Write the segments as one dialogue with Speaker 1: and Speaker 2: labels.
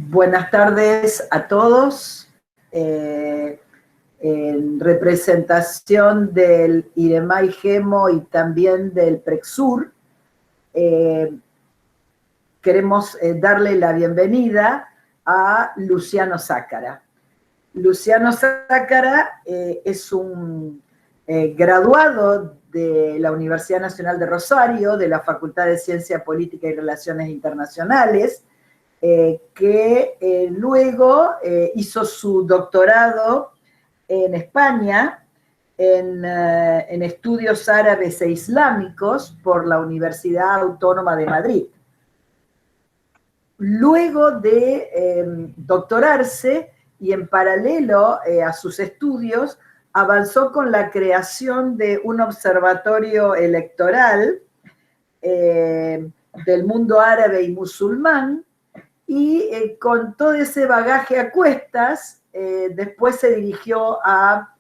Speaker 1: Buenas tardes a todos. En representación del IREMAI GEMO y también del PREXUR, queremos darle la bienvenida a Luciano Zácara. Luciano Zácara es un graduado de la Universidad Nacional de Rosario, de la Facultad de Ciencia Política y Relaciones Internacionales, que luego hizo su doctorado en España en estudios árabes e islámicos por la Universidad Autónoma de Madrid. Luego de doctorarse y en paralelo a sus estudios, avanzó con la creación de un observatorio electoral del mundo árabe y musulmán, y con todo ese bagaje a cuestas, después se dirigió a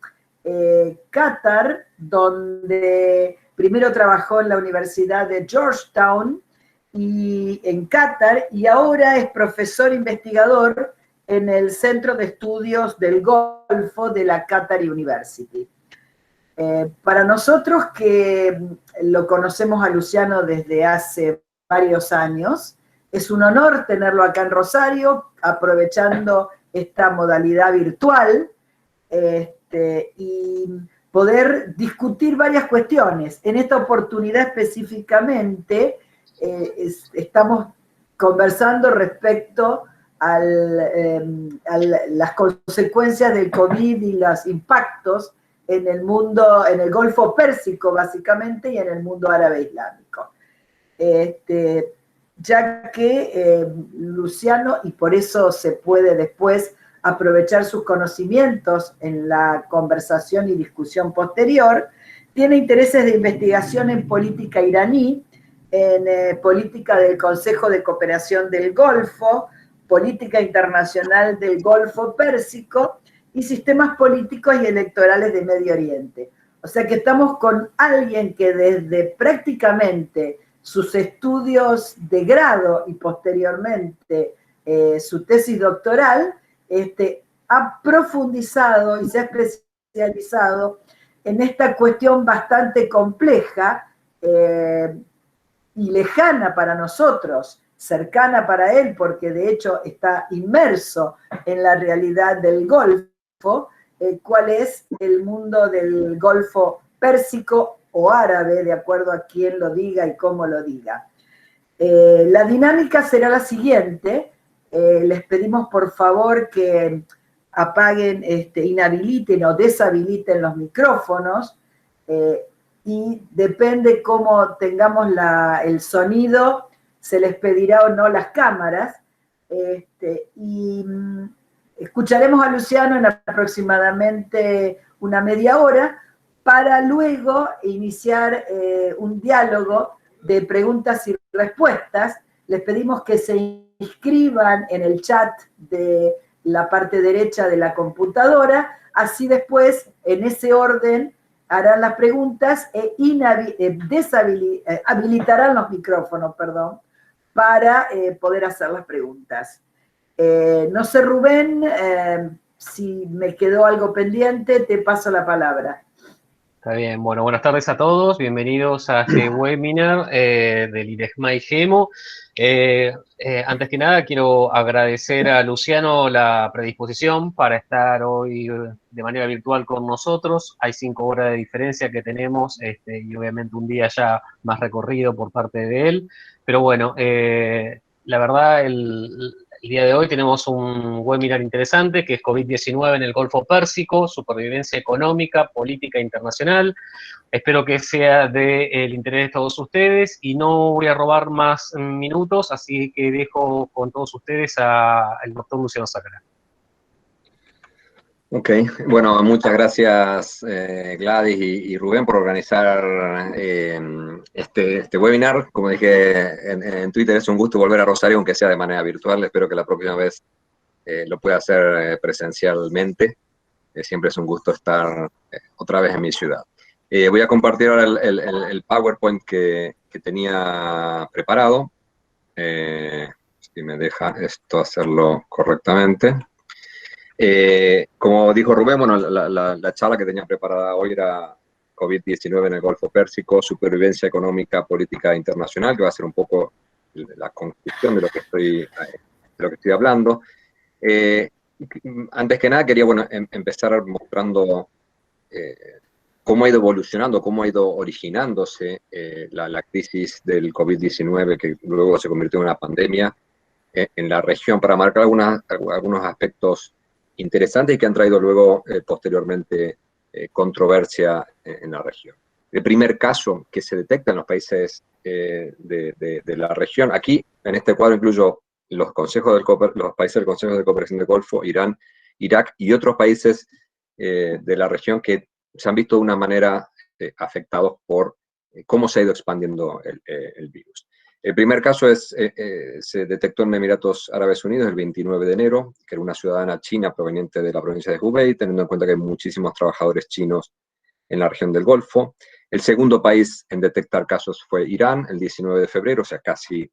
Speaker 1: Qatar, donde primero trabajó en la Universidad de Georgetown y en Qatar, y ahora es profesor investigador en el Centro de Estudios del Golfo de la Qatar University. Para nosotros que lo conocemos a Luciano desde hace varios años, es un honor tenerlo acá en Rosario, aprovechando esta modalidad virtual y poder discutir varias cuestiones. En esta oportunidad específicamente estamos conversando respecto a las consecuencias del COVID y los impactos en el mundo, en el Golfo Pérsico básicamente, y en el mundo árabe islámico. Ya que Luciano, y por eso se puede después aprovechar sus conocimientos en la conversación y discusión posterior, tiene intereses de investigación en política iraní, en política del Consejo de Cooperación del Golfo, política internacional del Golfo Pérsico y sistemas políticos y electorales de Medio Oriente. O sea que estamos con alguien que desde prácticamente sus estudios de grado y posteriormente su tesis doctoral, ha profundizado y se ha especializado en esta cuestión bastante compleja y lejana para nosotros, cercana para él, porque de hecho está inmerso en la realidad del Golfo, cuál es el mundo del Golfo Pérsico o árabe, de acuerdo a quién lo diga y cómo lo diga. La dinámica será la siguiente. Les pedimos por favor que apaguen, inhabiliten o deshabiliten los micrófonos, y depende cómo tengamos el sonido, se les pedirá o no las cámaras, y escucharemos a Luciano en aproximadamente una media hora, para luego iniciar un diálogo de preguntas y respuestas. Les pedimos que se inscriban en el chat de la parte derecha de la computadora, así después, en ese orden, harán las preguntas e habilitarán los micrófonos, perdón, para poder hacer las preguntas. No sé, Rubén, si me quedó algo pendiente, te paso la palabra.
Speaker 2: Está bien, bueno, buenas tardes a todos, bienvenidos a este webinar del IREMAI GEMO. Antes que nada, quiero agradecer a Luciano la predisposición para estar hoy de manera virtual con nosotros. Hay 5 horas de diferencia que tenemos, y obviamente un día ya más recorrido por parte de él. Pero bueno, la verdad, el día de hoy tenemos un webinar interesante que es COVID-19 en el Golfo Pérsico, supervivencia económica, política internacional. Espero que sea del interés de todos ustedes y no voy a robar más minutos, así que dejo con todos ustedes al doctor Luciano Zácara.
Speaker 3: Ok, bueno, muchas gracias Gladys y Rubén por organizar este webinar. Como dije en Twitter, es un gusto volver a Rosario, aunque sea de manera virtual. Espero que la próxima vez lo pueda hacer presencialmente. Siempre es un gusto estar otra vez en mi ciudad. Voy a compartir ahora el PowerPoint que tenía preparado. si me deja esto hacerlo correctamente. Como dijo Rubén, bueno, la charla que tenía preparada hoy era COVID-19 en el Golfo Pérsico, supervivencia económica, política internacional, que va a ser un poco la conclusión de lo que estoy hablando. Antes que nada quería, bueno, empezar mostrando cómo ha ido evolucionando, cómo ha ido originándose la crisis del COVID-19, que luego se convirtió en una pandemia en la región, para marcar algunos aspectos interesantes y que han traído luego, posteriormente, controversia en la región. El primer caso que se detecta en los países de la región, aquí en este cuadro incluyo los países del Consejo de Cooperación del Golfo, Irán, Irak y otros países de la región que se han visto de una manera afectados por cómo se ha ido expandiendo el virus. El primer caso se detectó en Emiratos Árabes Unidos el 29 de enero, que era una ciudadana china proveniente de la provincia de Hubei, teniendo en cuenta que hay muchísimos trabajadores chinos en la región del Golfo. El segundo país en detectar casos fue Irán, el 19 de febrero, o sea, casi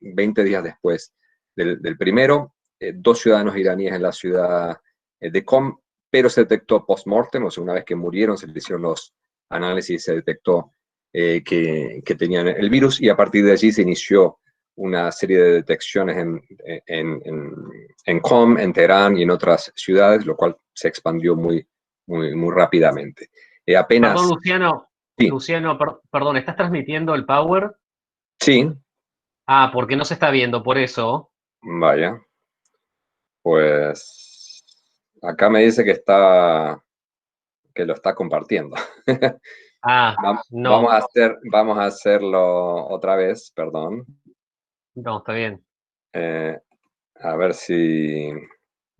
Speaker 3: 20 días después del primero. 2 ciudadanos iraníes en la ciudad de Qom, pero se detectó post-mortem, o sea, una vez que murieron se le hicieron los análisis y se detectó que tenían el virus, y a partir de allí se inició una serie de detecciones en Qom, en Teherán y en otras ciudades, lo cual se expandió muy rápidamente.
Speaker 2: Perdón, Luciano.
Speaker 3: Sí.
Speaker 2: Luciano, perdón, ¿estás transmitiendo el Power?
Speaker 3: Sí.
Speaker 2: Ah, porque no se está viendo, por eso.
Speaker 3: Vaya. Pues acá me dice que lo está compartiendo.
Speaker 2: Ah, no.
Speaker 3: Vamos a hacerlo otra vez, perdón.
Speaker 2: No, está bien.
Speaker 3: A ver si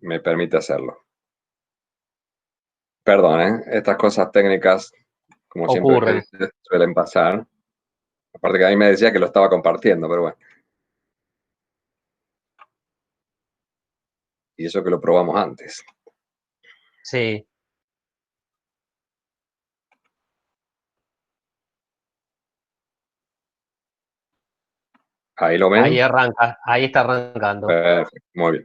Speaker 3: me permite hacerlo. Perdón, estas cosas técnicas, como
Speaker 2: Ocurren.
Speaker 3: siempre, suelen pasar. Aparte que a mí me decía que lo estaba compartiendo, pero bueno. Y eso que lo probamos antes.
Speaker 2: Sí.
Speaker 3: Ahí lo ven.
Speaker 2: Ahí arranca, ahí está arrancando.
Speaker 3: Perfecto, muy bien.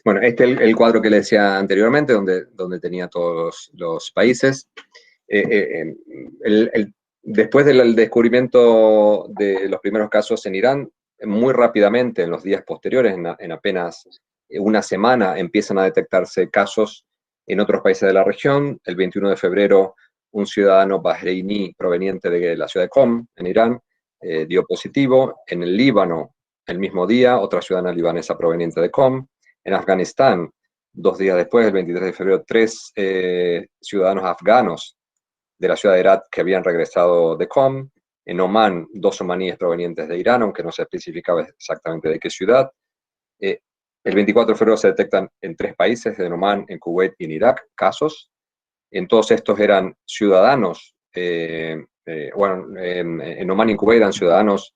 Speaker 3: Bueno, este es el cuadro que le decía anteriormente, donde tenía todos los países. Después del descubrimiento de los primeros casos en Irán, muy rápidamente, en los días posteriores, en apenas una semana, empiezan a detectarse casos en otros países de la región. El 21 de febrero, un ciudadano bahreiní proveniente de la ciudad de Qom, en Irán, dio positivo. En el Líbano, el mismo día, otra ciudadana libanesa proveniente de Qom. En Afganistán, 2 días después, el 23 de febrero, 3 ciudadanos afganos de la ciudad de Herat que habían regresado de Qom. En Omán, 2 omaníes provenientes de Irán, aunque no se especificaba exactamente de qué ciudad. El 24 de febrero se detectan en 3 países, en Omán, en Kuwait y en Irak, casos. En todos estos eran ciudadanos, en Omán y en Kuwait eran ciudadanos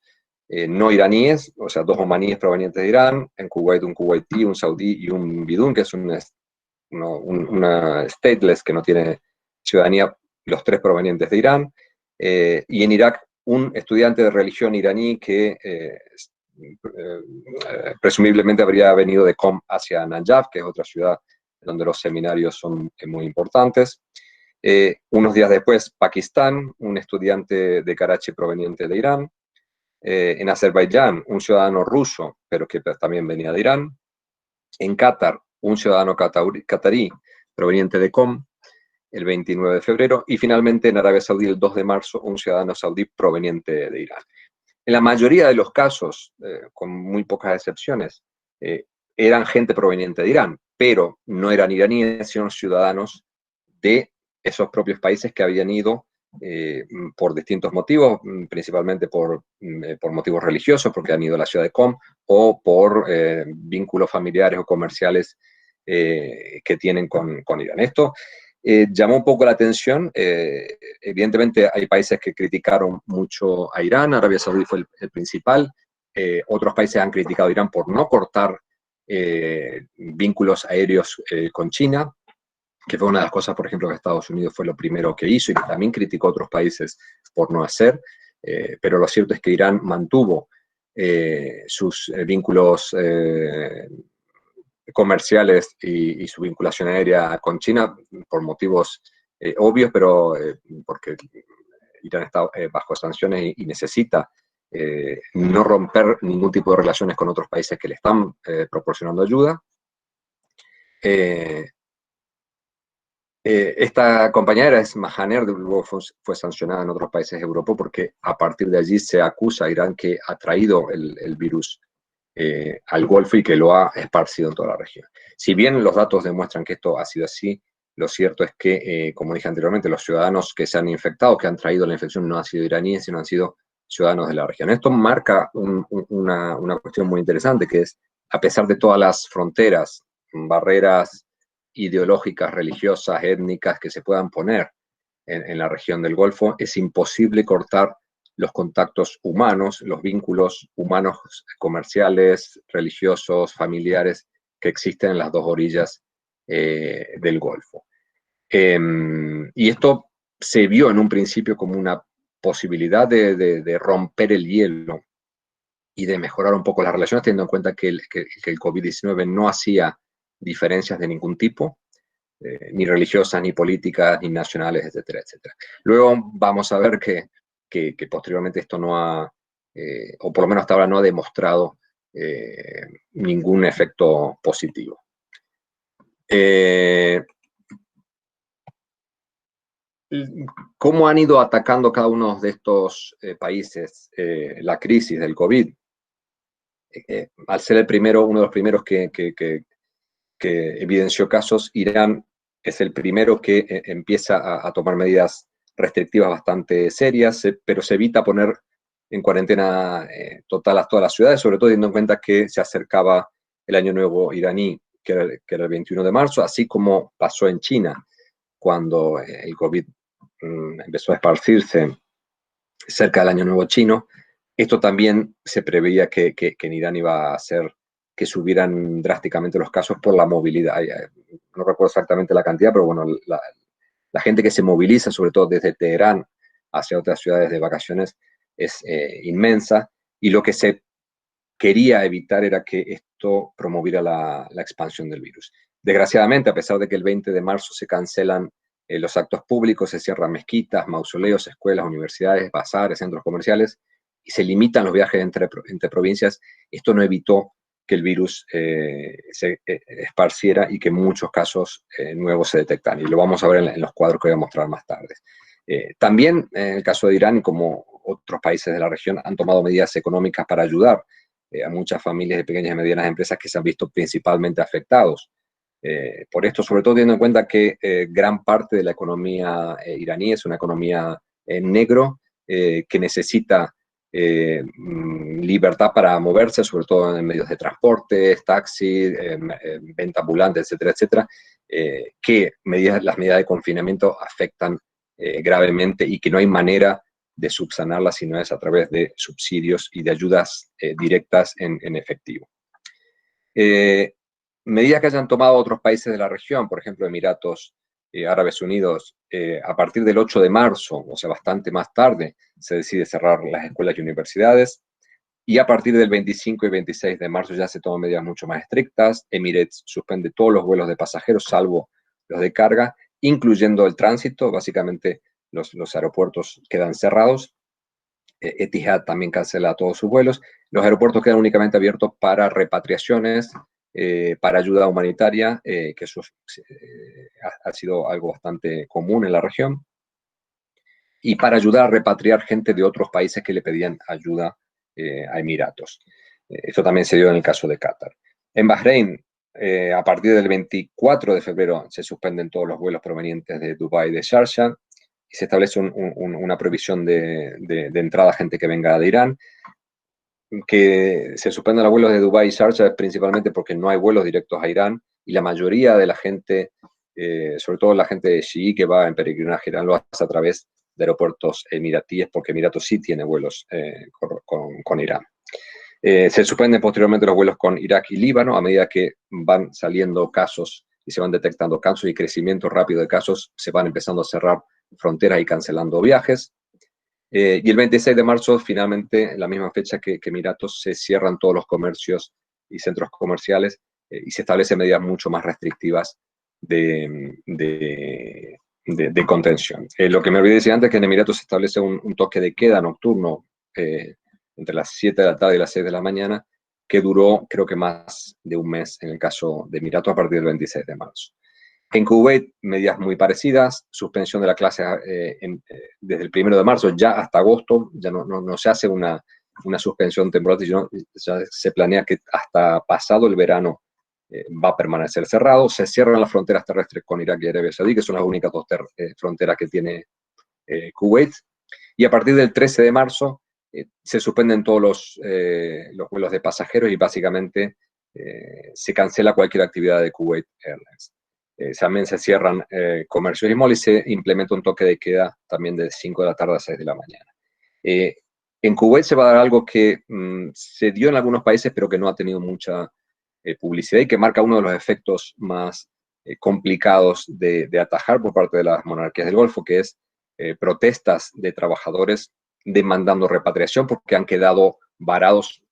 Speaker 3: no iraníes, o sea, 2 omaníes provenientes de Irán, en Kuwait un kuwaití, un saudí y un bidún, que es una stateless que no tiene ciudadanía, los 3 provenientes de Irán, y en Irak un estudiante de religión iraní que presumiblemente habría venido de Qom hacia Najaf, que es otra ciudad donde los seminarios son muy importantes. Unos días después, Pakistán, un estudiante de Karachi proveniente de Irán. En Azerbaiyán, un ciudadano ruso, pero que también venía de Irán. En Qatar, un ciudadano catarí proveniente de Qom, el 29 de febrero. Y finalmente en Arabia Saudí, el 2 de marzo, un ciudadano saudí proveniente de Irán. En la mayoría de los casos, con muy pocas excepciones, eran gente proveniente de Irán, pero no eran iraníes, sino ciudadanos de esos propios países que habían ido por distintos motivos, principalmente por motivos religiosos, porque han ido a la ciudad de Qom, o por vínculos familiares o comerciales que tienen con Irán. Esto llamó un poco la atención. Evidentemente hay países que criticaron mucho a Irán, Arabia Saudí fue el principal. Otros países han criticado a Irán por no cortar vínculos aéreos con China, que fue una de las cosas, por ejemplo, que Estados Unidos fue lo primero que hizo y que también criticó a otros países por no hacer. Pero lo cierto es que Irán mantuvo sus vínculos comerciales y su vinculación aérea con China por motivos obvios, pero porque Irán está bajo sanciones y necesita no romper ningún tipo de relaciones con otros países que le están proporcionando ayuda. Esta compañía era Mahaner, luego fue sancionada en otros países de Europa porque a partir de allí se acusa a Irán que ha traído el virus al Golfo y que lo ha esparcido en toda la región. Si bien los datos demuestran que esto ha sido así, lo cierto es que, como dije anteriormente, los ciudadanos que se han infectado, que han traído la infección, no han sido iraníes, sino han sido ciudadanos de la región. Esto marca una cuestión muy interesante, que es, a pesar de todas las fronteras, barreras ideológicas, religiosas, étnicas que se puedan poner en la región del Golfo, es imposible cortar los contactos humanos, los vínculos humanos, comerciales, religiosos, familiares que existen en las dos orillas del Golfo. Y esto se vio en un principio como una posibilidad de romper el hielo y de mejorar un poco las relaciones, teniendo en cuenta que el COVID-19 no hacía diferencias de ningún tipo, ni religiosas, ni políticas, ni nacionales, etcétera, etcétera. Luego vamos a ver que posteriormente esto no ha, o por lo menos hasta ahora no ha demostrado ningún efecto positivo. ¿Cómo han ido atacando cada uno de estos países la crisis del COVID? Al ser uno de los primeros que evidenció casos, Irán es el primero que empieza a tomar medidas restrictivas bastante serias, pero se evita poner en cuarentena total a todas las ciudades, sobre todo teniendo en cuenta que se acercaba el Año Nuevo iraní, que era el 21 de marzo, así como pasó en China, cuando el COVID empezó a esparcirse cerca del Año Nuevo chino. Esto también se preveía que en Irán iba a hacer que subieran drásticamente los casos por la movilidad. No recuerdo exactamente la cantidad, pero bueno, la gente que se moviliza, sobre todo desde Teherán hacia otras ciudades de vacaciones, es inmensa, y lo que se quería evitar era que esto promoviera la expansión del virus. Desgraciadamente, a pesar de que el 20 de marzo se cancelan los actos públicos, se cierran mezquitas, mausoleos, escuelas, universidades, bazares, centros comerciales, y se limitan los viajes entre provincias, esto no evitó que el virus se esparciera y que muchos casos nuevos se detectan. Y lo vamos a ver en los cuadros que voy a mostrar más tarde. También, en el caso de Irán, como otros países de la región, han tomado medidas económicas para ayudar a muchas familias de pequeñas y medianas empresas que se han visto principalmente afectados. Por esto, sobre todo teniendo en cuenta que gran parte de la economía iraní es una economía negro que necesita libertad para moverse, sobre todo en medios de transporte, taxis, venta ambulante, etcétera, etcétera, que las medidas de confinamiento afectan gravemente y que no hay manera de subsanarlas si no es a través de subsidios y de ayudas directas en efectivo. Medidas que hayan tomado otros países de la región, por ejemplo, Emiratos Árabes Unidos, a partir del 8 de marzo, o sea, bastante más tarde, se decide cerrar las escuelas y universidades, y a partir del 25 y 26 de marzo ya se toman medidas mucho más estrictas. Emirates suspende todos los vuelos de pasajeros, salvo los de carga, incluyendo el tránsito. Básicamente los aeropuertos quedan cerrados. Etihad también cancela todos sus vuelos. Los aeropuertos quedan únicamente abiertos para repatriaciones, para ayuda humanitaria, que eso ha sido algo bastante común en la región, y para ayudar a repatriar gente de otros países que le pedían ayuda a Emiratos. Esto también se dio en el caso de Qatar. En Bahrein, a partir del 24 de febrero se suspenden todos los vuelos provenientes de Dubái y de Sharjah, y se establece una prohibición de entrada a gente que venga de Irán. Que se suspenden los vuelos de Dubái y Sharjah principalmente porque no hay vuelos directos a Irán, y la mayoría de la gente, sobre todo la gente de Xi'í que va en peregrinaje a Irán, lo hace a través de aeropuertos emiratíes, porque Emiratos sí tiene vuelos con Irán. Se suspenden posteriormente los vuelos con Irak y Líbano a medida que van saliendo casos y se van detectando casos y crecimiento rápido de casos, se van empezando a cerrar fronteras y cancelando viajes. Y el 26 de marzo, finalmente, en la misma fecha que Emiratos, se cierran todos los comercios y centros comerciales y se establecen medidas mucho más restrictivas de contención. Lo que me olvidé decir antes es que en Emiratos se establece un toque de queda nocturno entre las 7 de la tarde y las 6 de la mañana, que duró creo que más de un mes en el caso de Emiratos a partir del 26 de marzo. En Kuwait, medidas muy parecidas, suspensión de la clase desde el 1 de marzo ya hasta agosto, ya no se hace una suspensión temporal, sino ya se planea que hasta pasado el verano va a permanecer cerrado. Se cierran las fronteras terrestres con Irak y Arabia Saudí, que son las únicas dos fronteras que tiene Kuwait, y a partir del 13 de marzo se suspenden todos los vuelos de pasajeros y básicamente se cancela cualquier actividad de Kuwait Airlines. También se cierran comercios y malls y se implementa un toque de queda también de 5 de la tarde a 6 de la mañana. En Kuwait se va a dar algo que se dio en algunos países, pero que no ha tenido mucha publicidad y que marca uno de los efectos más complicados de atajar por parte de las monarquías del Golfo, que es protestas de trabajadores demandando repatriación porque han quedado varados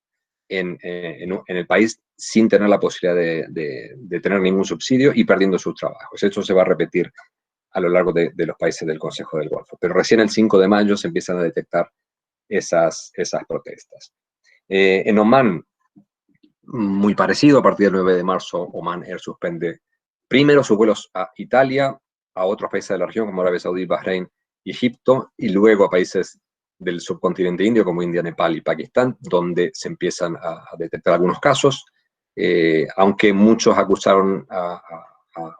Speaker 3: en el país sin tener la posibilidad de tener ningún subsidio y perdiendo sus trabajos. Eso se va a repetir a lo largo de los países del Consejo del Golfo. Pero recién el 5 de mayo se empiezan a detectar esas protestas. En Omán, muy parecido, a partir del 9 de marzo, Oman Air suspende primero sus vuelos a Italia, a otros países de la región como Arabia Saudí, Bahrein y Egipto, y luego a países del subcontinente indio como India, Nepal y Pakistán, donde se empiezan a detectar algunos casos, aunque muchos acusaron a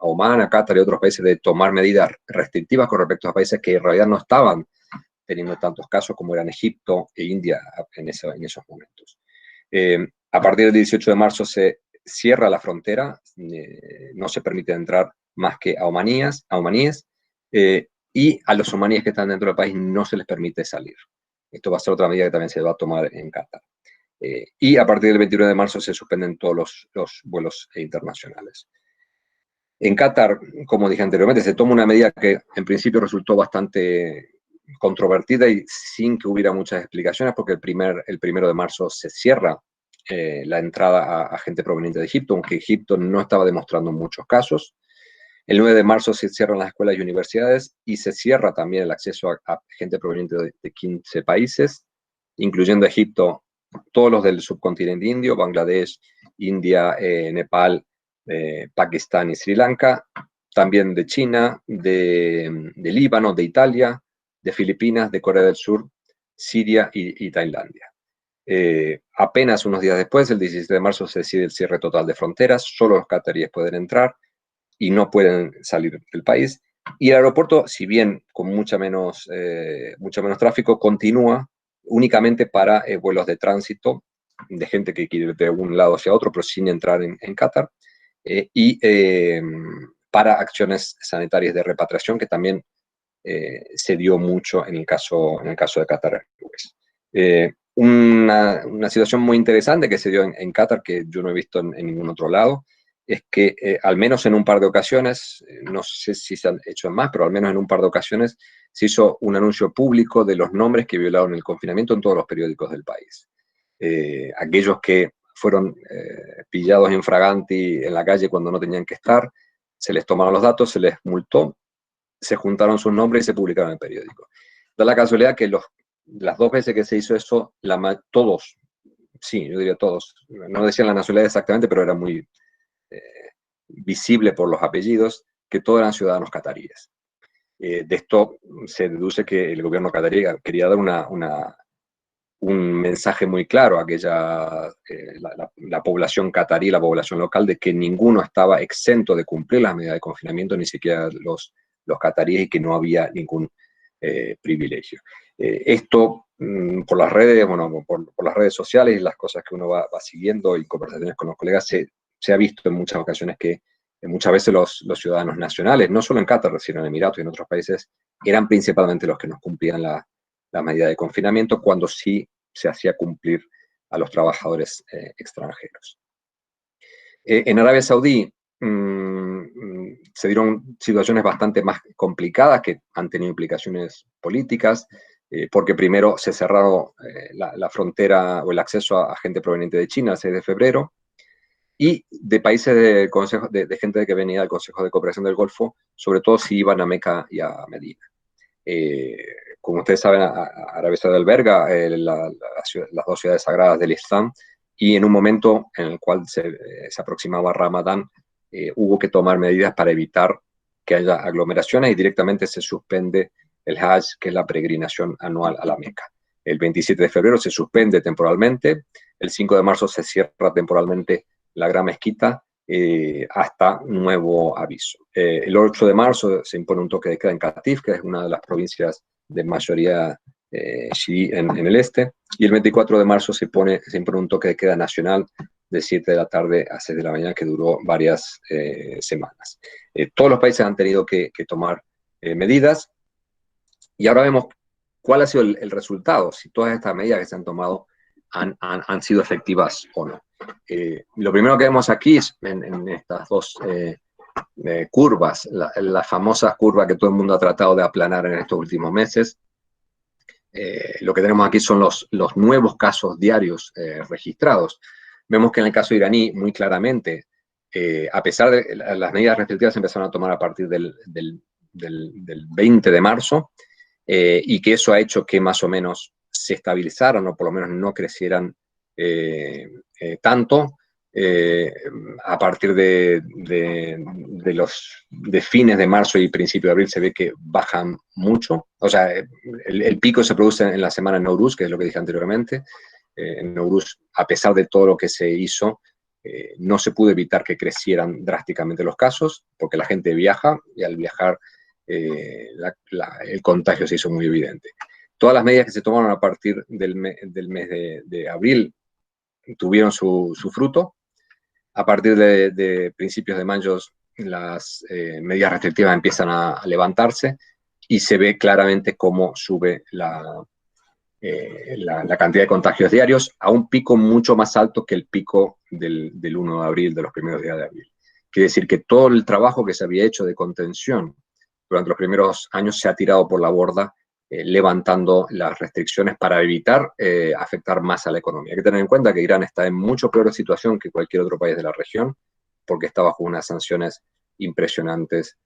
Speaker 3: Oman, a Qatar y a otros países de tomar medidas restrictivas con respecto a países que en realidad no estaban teniendo tantos casos como eran Egipto e India en esos momentos. A partir del 18 de marzo se cierra la frontera, no se permite entrar más que a omaníes, y a los omaníes que están dentro del país no se les permite salir. Esto va a ser otra medida que también se va a tomar en Qatar. Y a partir del 21 de marzo se suspenden todos los vuelos internacionales. En Qatar, como dije anteriormente, se toma una medida que en principio resultó bastante controvertida y sin que hubiera muchas explicaciones, porque el 1 de marzo se cierra la entrada a gente proveniente de Egipto, aunque Egipto no estaba demostrando muchos casos. El 9 de marzo se cierran las escuelas y universidades y se cierra también el acceso a gente proveniente de 15 países, incluyendo Egipto, todos los del subcontinente indio, Bangladesh, India, Nepal, Pakistán y Sri Lanka, también de China, de Líbano, de Italia, de Filipinas, de Corea del Sur, Siria y Tailandia. Apenas unos días después, el 17 de marzo, se decide el cierre total de fronteras, solo los cataríes pueden entrar y no pueden salir del país. Y el aeropuerto, si bien con mucho menos tráfico, continúa únicamente para vuelos de tránsito de gente que quiere ir de un lado hacia otro, pero sin entrar en Qatar, y para acciones sanitarias de repatriación, que también se dio mucho en el caso de Qatar Airways. Una situación muy interesante que se dio en Qatar, que yo no he visto en ningún otro lado, es que al menos en un par de ocasiones, no sé si se han hecho más, pero al menos en un par de ocasiones se hizo un anuncio público de los nombres que violaron el confinamiento en todos los periódicos del país. Aquellos que fueron pillados in fraganti en la calle cuando no tenían que estar, se les tomaron los datos, se les multó, se juntaron sus nombres y se publicaron en el periódico. Da la casualidad que las dos veces que se hizo eso, todos, sí, yo diría todos, no decían la nacionalidad exactamente, pero era muy visible por los apellidos, que todos eran ciudadanos cataríes. De esto se deduce que el gobierno catarí quería dar un mensaje muy claro a la población catarí, la población local, de que ninguno estaba exento de cumplir las medidas de confinamiento, ni siquiera los cataríes, y que no había ningún privilegio. Esto por las redes, por las redes sociales y las cosas que uno va siguiendo y conversaciones con los colegas, se ha visto en muchas ocasiones que muchas veces los ciudadanos nacionales, no solo en Qatar, sino en Emiratos y en otros países, eran principalmente los que no cumplían la medida de confinamiento, cuando sí se hacía cumplir a los trabajadores extranjeros. En Arabia Saudí se dieron situaciones bastante más complicadas que han tenido implicaciones políticas. porque primero se cerraron la frontera o el acceso a gente proveniente de China el 6 de febrero, y de países de gente que venía del Consejo de Cooperación del Golfo, sobre todo si iban a Meca y a Medina. Como ustedes saben, Arabia Saudí alberga las dos ciudades sagradas del Islam, y en un momento en el cual se aproximaba Ramadán, hubo que tomar medidas para evitar que haya aglomeraciones, y directamente se suspende el Hajj, que es la peregrinación anual a la Meca. El 27 de febrero se suspende temporalmente, el 5 de marzo se cierra temporalmente la Gran Mezquita hasta nuevo aviso. El 8 de marzo se impone un toque de queda en Qatif, que es una de las provincias de mayoría chií en el este, y el 24 de marzo se impone un toque de queda nacional de 7 de la tarde a 6 de la mañana, que duró varias semanas. Todos los países han tenido que tomar medidas, y ahora vemos cuál ha sido el resultado, si todas estas medidas que se han tomado han sido efectivas o no. Lo primero que vemos aquí es en estas dos curvas, la famosa curva que todo el mundo ha tratado de aplanar en estos últimos meses. Lo que tenemos aquí son los nuevos casos diarios registrados. Vemos que en el caso iraní, muy claramente, a pesar de las medidas restrictivas se empezaron a tomar a partir del 20 de marzo, y que eso ha hecho que más o menos se estabilizaran, o por lo menos no crecieran tanto. A partir de fines de marzo y principio de abril se ve que bajan mucho. O sea, el pico se produce en la semana de Nowruz, que es lo que dije anteriormente. En Nowruz, a pesar de todo lo que se hizo, no se pudo evitar que crecieran drásticamente los casos, porque la gente viaja, y al viajar el contagio se hizo muy evidente. Todas las medidas que se tomaron a partir del mes de abril tuvieron su fruto. A partir de principios de mayo, las medidas restrictivas empiezan a levantarse, y se ve claramente cómo sube la cantidad de contagios diarios a un pico mucho más alto que el pico del 1 de abril, de los primeros días de abril. Quiere decir que todo el trabajo que se había hecho de contención durante los primeros años se ha tirado por la borda, levantando las restricciones para evitar afectar más a la economía. Hay que tener en cuenta que Irán está en mucho peor situación que cualquier otro país de la región, porque está bajo unas sanciones impresionantes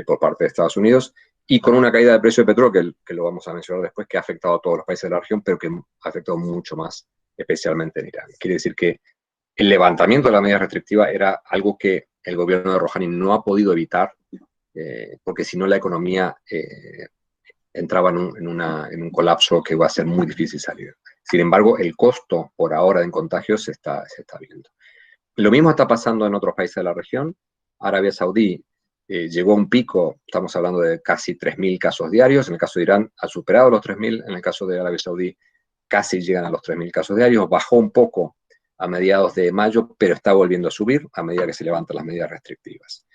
Speaker 3: por parte de Estados Unidos, y con una caída de precio de petróleo, que lo vamos a mencionar después, que ha afectado a todos los países de la región, pero que ha afectado mucho más, especialmente en Irán. Quiere decir que el levantamiento de la medida restrictiva era algo que el gobierno de Rouhani no ha podido evitar, porque si no la economía entraba en un colapso que va a ser muy difícil salir. Sin embargo, el costo por ahora en contagios se está viendo. Lo mismo está pasando en otros países de la región. Arabia Saudí llegó a un pico, estamos hablando de casi 3.000 casos diarios. En el caso de Irán ha superado los 3.000, en el caso de Arabia Saudí casi llegan a los 3.000 casos diarios. Bajó un poco a mediados de mayo, pero está volviendo a subir a medida que se levantan las medidas restrictivas.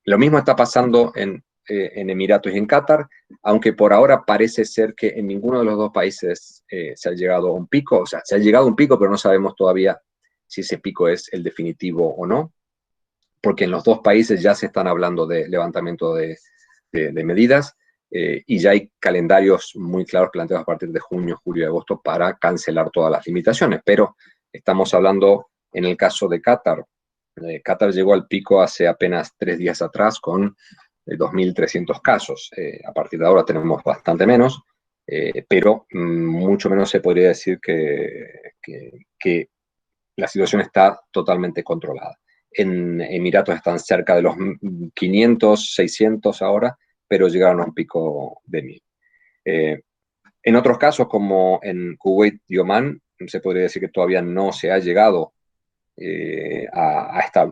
Speaker 3: Lo mismo está pasando en Emiratos y en Qatar, aunque por ahora parece ser que en ninguno de los dos países se ha llegado a un pico. O sea, se ha llegado a un pico, pero no sabemos todavía si ese pico es el definitivo o no, porque en los dos países ya se están hablando de levantamiento de medidas, y ya hay calendarios muy claros planteados a partir de junio, julio y agosto para cancelar todas las limitaciones. Pero estamos hablando, en el caso de Qatar, Qatar llegó al pico hace apenas 3 días atrás con 2.300 casos. A partir de ahora tenemos bastante menos, pero mucho menos se podría decir que la situación está totalmente controlada. En Emiratos están cerca de los 500, 600 ahora, pero llegaron a un pico de 1.000. En otros casos, como en Kuwait y Omán, se podría decir que todavía no se ha llegado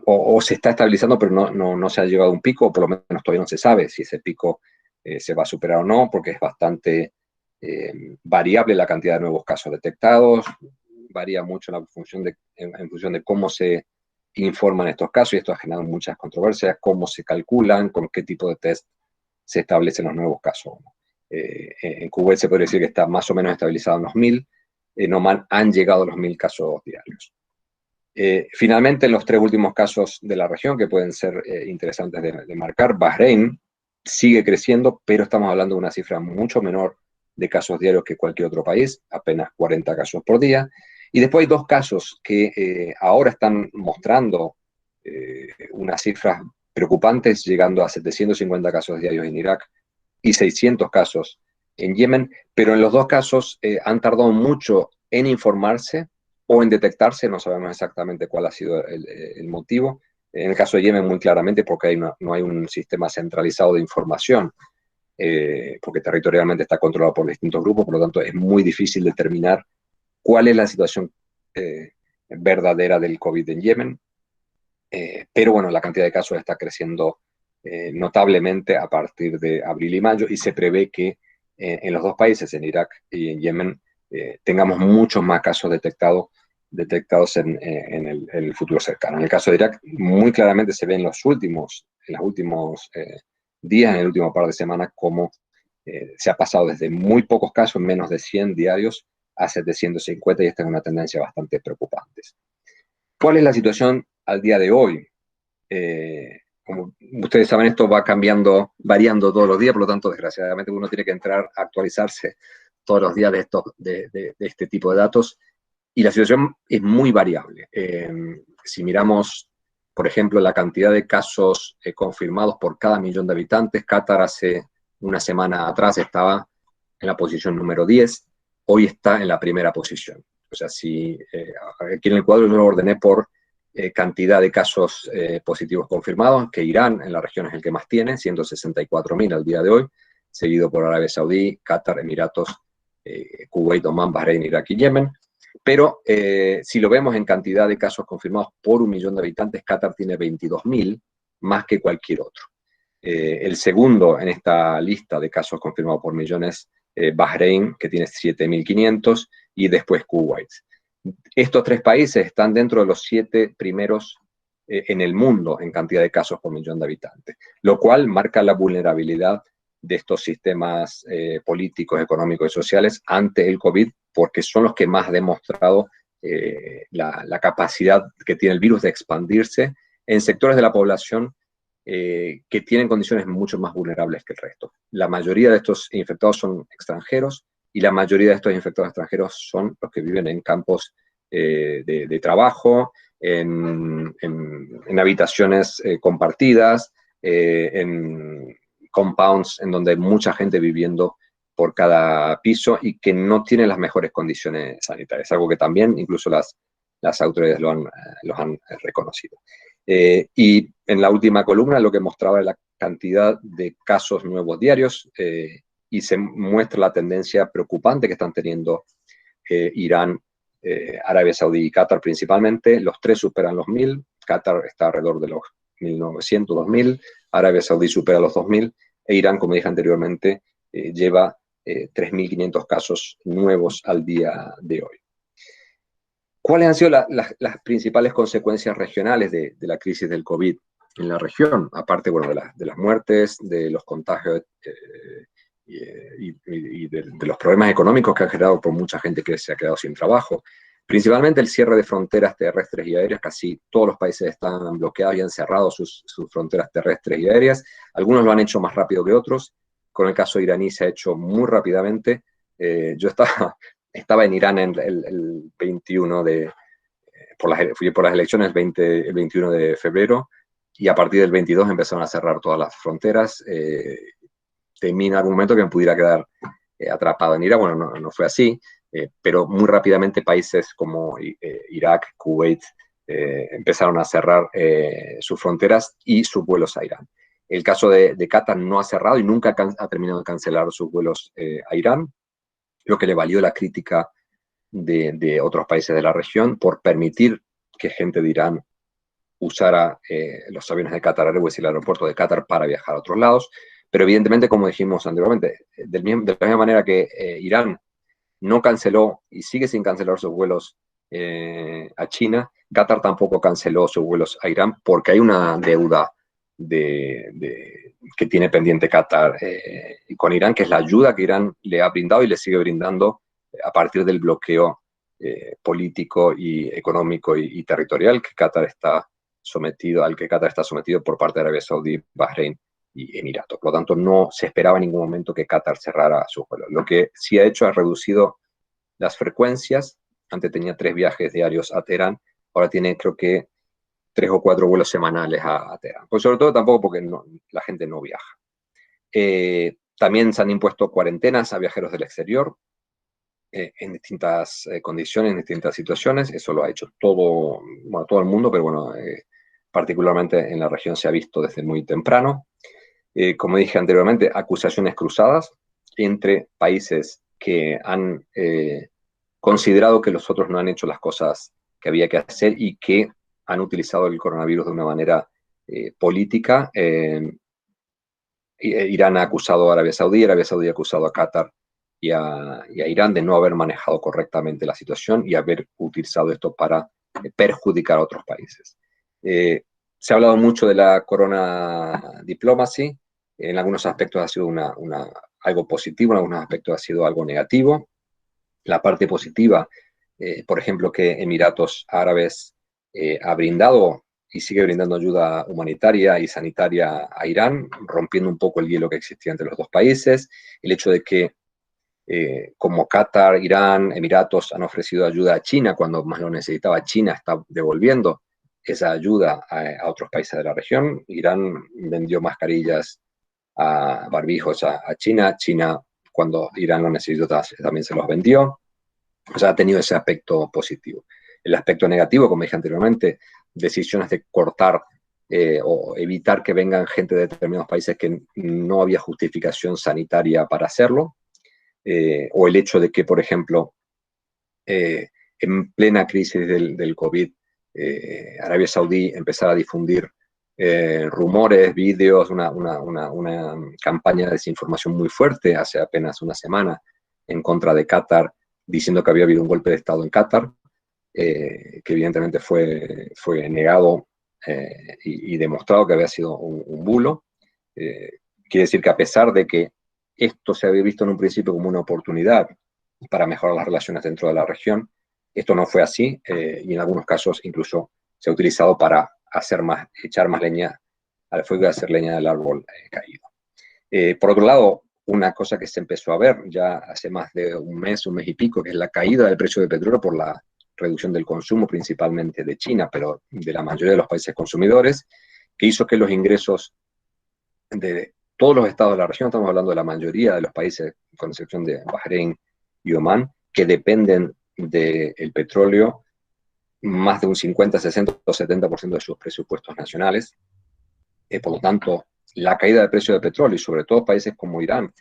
Speaker 3: o se está estabilizando, pero no se ha llegado a un pico, o por lo menos todavía no se sabe si ese pico se va a superar o no, porque es bastante variable la cantidad de nuevos casos detectados, varía mucho en función de cómo se informan estos casos, y esto ha generado muchas controversias, cómo se calculan, con qué tipo de test se establecen los nuevos casos. En Kuwait se podría decir que está más o menos estabilizado en los 1.000, en Omán han llegado a los 1.000 casos diarios. Finalmente, los 3 últimos casos de la región que pueden ser interesantes de marcar, Bahrein sigue creciendo, pero estamos hablando de una cifra mucho menor de casos diarios que cualquier otro país, apenas 40 casos por día. Y después hay 2 casos que ahora están mostrando unas cifras preocupantes, llegando a 750 casos diarios en Irak y 600 casos en Yemen, pero en los 2 casos han tardado mucho en informarse o en detectarse, no sabemos exactamente cuál ha sido el motivo. En el caso de Yemen, muy claramente, porque no hay un sistema centralizado de información, porque territorialmente está controlado por distintos grupos, por lo tanto es muy difícil determinar cuál es la situación verdadera del COVID en Yemen. Pero bueno, la cantidad de casos está creciendo notablemente a partir de abril y mayo, y se prevé que en los 2 países, en Irak y en Yemen, tengamos muchos más casos detectados en el futuro cercano. En el caso de Irak, muy claramente se ve en los últimos días, en el último par de semanas, cómo se ha pasado desde muy pocos casos, menos de 100 diarios, a 750, y esta es una tendencia bastante preocupante. ¿Cuál es la situación al día de hoy? Como ustedes saben, esto va cambiando, variando todos los días, por lo tanto, desgraciadamente, uno tiene que entrar a actualizarse todos los días de este tipo de datos, y la situación es muy variable. Si miramos, por ejemplo, la cantidad de casos confirmados por cada millón de habitantes, Qatar hace una semana atrás estaba en la posición número 10, hoy está en la primera posición. O sea, aquí en el cuadro yo lo ordené por cantidad de casos positivos confirmados, que Irán en la región es el que más tiene, 164.000 al día de hoy, seguido por Arabia Saudí, Qatar, Emiratos, Kuwait, Omán, Bahrein, Irak y Yemen. Pero si lo vemos en cantidad de casos confirmados por 1.000.000 de habitantes, Qatar tiene 22.000, más que cualquier otro. El segundo en esta lista de casos confirmados por millones, Bahrein, que tiene 7.500, y después Kuwait. Estos 3 países están dentro de los 7 primeros en el mundo en cantidad de casos por millón de habitantes, lo cual marca la vulnerabilidad de estos sistemas políticos, económicos y sociales ante el COVID, porque son los que más han demostrado la capacidad que tiene el virus de expandirse en sectores de la población que tienen condiciones mucho más vulnerables que el resto. La mayoría de estos infectados son extranjeros, y la mayoría de estos infectados extranjeros son los que viven en campos de trabajo, en habitaciones compartidas, en compounds en donde hay mucha gente viviendo por cada piso y que no tienen las mejores condiciones sanitarias, algo que también incluso las autoridades los han reconocido. Y en la última columna lo que mostraba es la cantidad de casos nuevos diarios, y se muestra la tendencia preocupante que están teniendo Irán, Arabia Saudí y Qatar principalmente. Los 3 superan los 1.000, Qatar está alrededor de los 1.900, 2.000, Arabia Saudí supera los 2.000, e Irán, como dije anteriormente, lleva 3.500 casos nuevos al día de hoy. ¿Cuáles han sido las principales consecuencias regionales de la crisis del COVID en la región? Aparte, bueno, de las muertes, de los contagios y de los problemas económicos que han generado por mucha gente que se ha quedado sin trabajo. Principalmente el cierre de fronteras terrestres y aéreas. Casi todos los países están bloqueados y han cerrado sus fronteras terrestres y aéreas. Algunos lo han hecho más rápido que otros. Con el caso iraní se ha hecho muy rápidamente. Yo estaba en Irán el 21 fui por las elecciones el 21 de febrero, y a partir del 22 empezaron a cerrar todas las fronteras. Temí en algún momento que me pudiera quedar atrapado en Irak. Bueno, no fue así, pero muy rápidamente países como Irak, Kuwait, empezaron a cerrar sus fronteras y sus vuelos a Irán. El caso de Qatar no ha cerrado y nunca ha terminado de cancelar sus vuelos a Irán, lo que le valió la crítica de otros países de la región por permitir que gente de Irán usara los aviones de Qatar Airways y el aeropuerto de Qatar para viajar a otros lados. Pero evidentemente, como dijimos anteriormente, de la misma manera que Irán no canceló y sigue sin cancelar sus vuelos a China, Qatar tampoco canceló sus vuelos a Irán, porque hay una deuda que tiene pendiente Qatar con Irán, que es la ayuda que Irán le ha brindado y le sigue brindando a partir del bloqueo político y económico y territorial al que Qatar está sometido por parte de Arabia Saudí, Bahrein y Emiratos. Por lo tanto, no se esperaba en ningún momento que Qatar cerrara sus vuelos. Lo que sí ha hecho es reducido las frecuencias. Antes tenía 3 viajes diarios a Teherán, ahora tiene creo que 3 o 4 vuelos semanales a Teherán. Pues sobre todo tampoco porque la gente no viaja. También se han impuesto cuarentenas a viajeros del exterior en distintas condiciones, en distintas situaciones. Eso lo ha hecho todo el mundo, pero bueno, particularmente en la región se ha visto desde muy temprano. Como dije anteriormente, acusaciones cruzadas entre países que han considerado que los otros no han hecho las cosas que había que hacer y que han utilizado el coronavirus de una manera política. Irán ha acusado a Arabia Saudí ha acusado a Qatar y a Irán de no haber manejado correctamente la situación y haber utilizado esto para perjudicar a otros países. Se ha hablado mucho de la corona diplomacy. En algunos aspectos ha sido algo positivo, en algunos aspectos ha sido algo negativo. La parte positiva, por ejemplo, que Emiratos Árabes ha brindado y sigue brindando ayuda humanitaria y sanitaria a Irán, rompiendo un poco el hielo que existía entre los dos países. El hecho de que, como Qatar, Irán, Emiratos han ofrecido ayuda a China cuando más lo necesitaba, China está devolviendo esa ayuda a otros países de la región. Irán vendió mascarillas, barbijos a China. China, cuando Irán lo necesitó, también se los vendió. O sea, ha tenido ese aspecto positivo. El aspecto negativo, como dije anteriormente, decisiones de cortar o evitar que vengan gente de determinados países que no había justificación sanitaria para hacerlo, o el hecho de que, por ejemplo, en plena crisis del COVID, Arabia Saudí empezara a difundir rumores, vídeos, una campaña de desinformación muy fuerte hace apenas una semana en contra de Qatar, diciendo que había habido un golpe de Estado en Qatar, que evidentemente fue negado y demostrado que había sido un bulo. Quiere decir que a pesar de que esto se había visto en un principio como una oportunidad para mejorar las relaciones dentro de la región, esto no fue así, y en algunos casos incluso se ha utilizado para echar más leña al fuego y hacer leña del árbol caído. Por otro lado, una cosa que se empezó a ver ya hace más de un mes y pico, que es la caída del precio del petróleo por la reducción del consumo, principalmente de China, pero de la mayoría de los países consumidores, que hizo que los ingresos de todos los estados de la región, estamos hablando de la mayoría de los países, con excepción de Bahrein y Omán, que dependen del petróleo, más de un 50, 60 o 70% de sus presupuestos nacionales. Por lo tanto, la caída del precio del petróleo, y sobre todo países como Irán,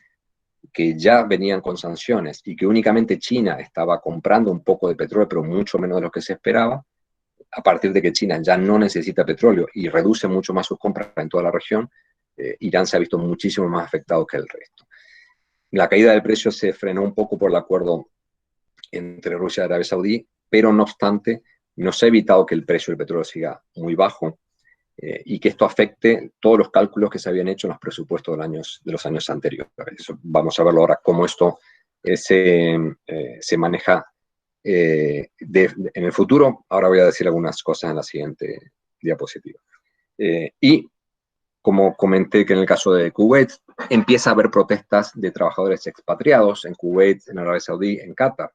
Speaker 3: que ya venían con sanciones y que únicamente China estaba comprando un poco de petróleo, pero mucho menos de lo que se esperaba, a partir de que China ya no necesita petróleo y reduce mucho más sus compras en toda la región, Irán se ha visto muchísimo más afectado que el resto. La caída del precio se frenó un poco por el acuerdo entre Rusia y Arabia Saudí, pero no obstante, no se ha evitado que el precio del petróleo siga muy bajo y que esto afecte todos los cálculos que se habían hecho en los presupuestos de los años anteriores. Eso, vamos a verlo ahora, cómo esto se maneja en el futuro. Ahora voy a decir algunas cosas en la siguiente diapositiva. Y como comenté que en el caso de Kuwait, empieza a haber protestas de trabajadores expatriados en Kuwait, en Arabia Saudí, en Qatar,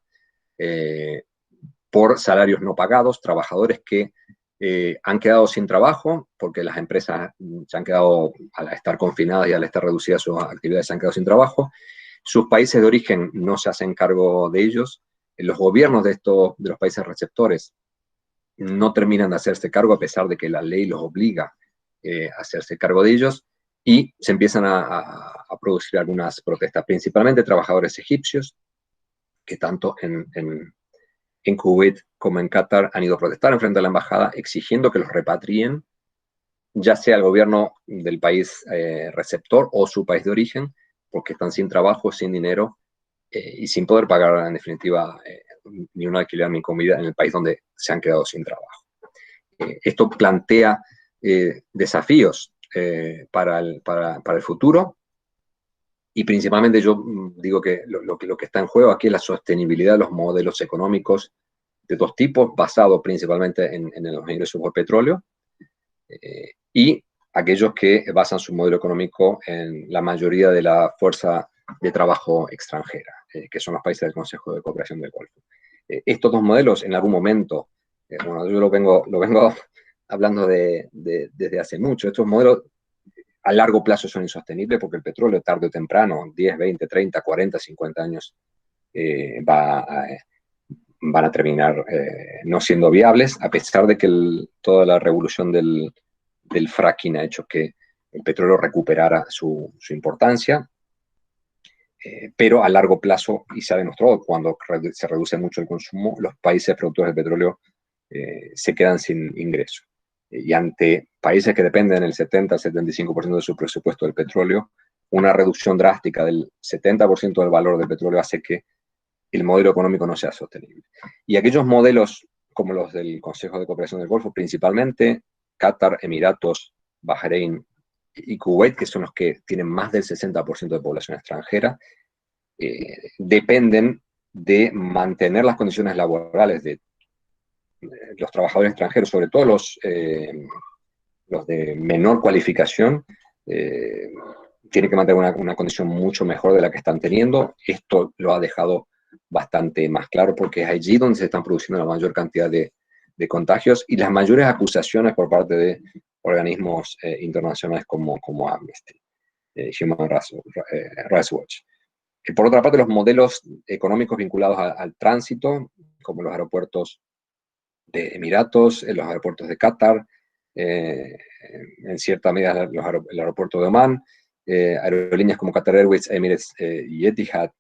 Speaker 3: por salarios no pagados, trabajadores que han quedado sin trabajo porque las empresas se han quedado, al estar confinadas y al estar reducidas sus actividades, se han quedado sin trabajo. Sus países de origen no se hacen cargo de ellos. Los gobiernos de los países receptores no terminan de hacerse cargo a pesar de que la ley los obliga a hacerse cargo de ellos, y se empiezan a producir algunas protestas, principalmente trabajadores egipcios, que tanto en Kuwait como en Qatar han ido a protestar en frente a la embajada exigiendo que los repatrien, ya sea el gobierno del país receptor o su país de origen, porque están sin trabajo, sin dinero y sin poder pagar en definitiva ni un alquiler ni comida en el país donde se han quedado sin trabajo. Esto plantea desafíos para el futuro, y principalmente yo digo que lo que está en juego aquí es la sostenibilidad de los modelos económicos de dos tipos, basados principalmente en los ingresos por petróleo, y aquellos que basan su modelo económico en la mayoría de la fuerza de trabajo extranjera, que son los países del Consejo de Cooperación del Golfo. Estos dos modelos, en algún momento, bueno, yo lo vengo hablando desde hace mucho, estos modelos a largo plazo son insostenibles porque el petróleo tarde o temprano, 10, 20, 30, 40, 50 años, van a terminar no siendo viables, a pesar de que toda la revolución del fracking ha hecho que el petróleo recuperara su importancia, pero a largo plazo, y se ha demostrado, cuando se reduce mucho el consumo, los países productores de petróleo se quedan sin ingresos. Y ante países que dependen el 70-75% de su presupuesto del petróleo, una reducción drástica del 70% del valor del petróleo hace que el modelo económico no sea sostenible. Y aquellos modelos como los del Consejo de Cooperación del Golfo, principalmente Qatar, Emiratos, Bahrein y Kuwait, que son los que tienen más del 60% de población extranjera, dependen de mantener las condiciones laborales de los trabajadores extranjeros, sobre todo los de menor cualificación, tienen que mantener una condición mucho mejor de la que están teniendo. Esto lo ha dejado bastante más claro porque es allí donde se están produciendo la mayor cantidad de contagios y las mayores acusaciones por parte de organismos internacionales como Amnesty, Human Rights Watch. Por otra parte, los modelos económicos vinculados al tránsito, como los aeropuertos de Emiratos, los aeropuertos de Qatar, en cierta medida el aeropuerto de Omán, aerolíneas como Qatar Airways, Emirates y Etihad,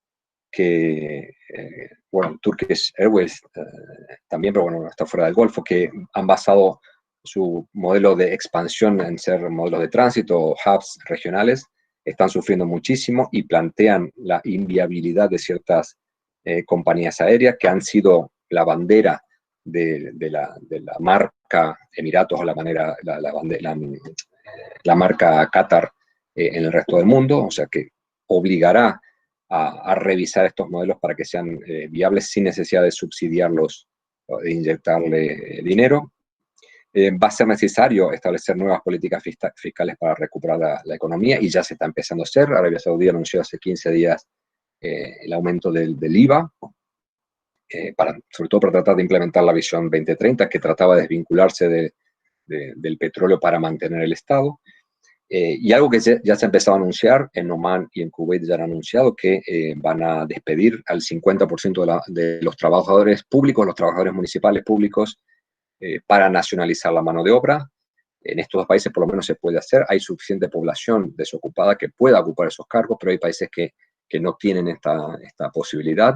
Speaker 3: que, bueno, Turkish Airways también, pero bueno, está fuera del Golfo, que han basado su modelo de expansión en ser modelos de tránsito, hubs regionales, están sufriendo muchísimo y plantean la inviabilidad de ciertas compañías aéreas que han sido la bandera de la marca Emiratos o la marca Qatar en el resto del mundo, o sea que obligará a revisar estos modelos para que sean viables sin necesidad de subsidiarlos o de inyectarle dinero. Va a ser necesario establecer nuevas políticas fiscales para recuperar la economía y ya se está empezando a hacer. Arabia Saudí anunció hace 15 días el aumento del IVA, sobre todo para tratar de implementar la visión 2030, que trataba de desvincularse del petróleo para mantener el Estado. Y algo que ya se ha empezado a anunciar, en Omán y en Kuwait ya han anunciado que van a despedir al 50% de los trabajadores públicos, los trabajadores municipales públicos, para nacionalizar la mano de obra. En estos dos países por lo menos se puede hacer, hay suficiente población desocupada que pueda ocupar esos cargos, pero hay países que no tienen esta posibilidad.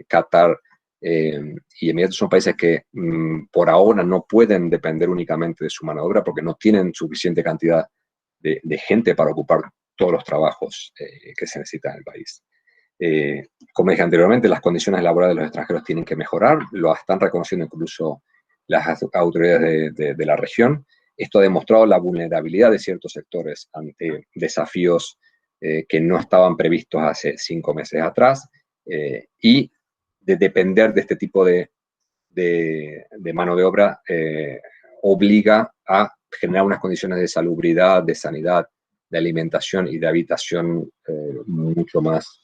Speaker 3: Qatar y Emiratos son países que por ahora no pueden depender únicamente de su mano de obra porque no tienen suficiente cantidad de gente para ocupar todos los trabajos que se necesitan en el país. Como dije anteriormente, las condiciones laborales de los extranjeros tienen que mejorar, lo están reconociendo incluso las autoridades de la región. Esto ha demostrado la vulnerabilidad de ciertos sectores ante desafíos que no estaban previstos hace 5 meses atrás, y de depender de este tipo de mano de obra obliga a generar unas condiciones de salubridad, de sanidad, de alimentación y de habitación mucho más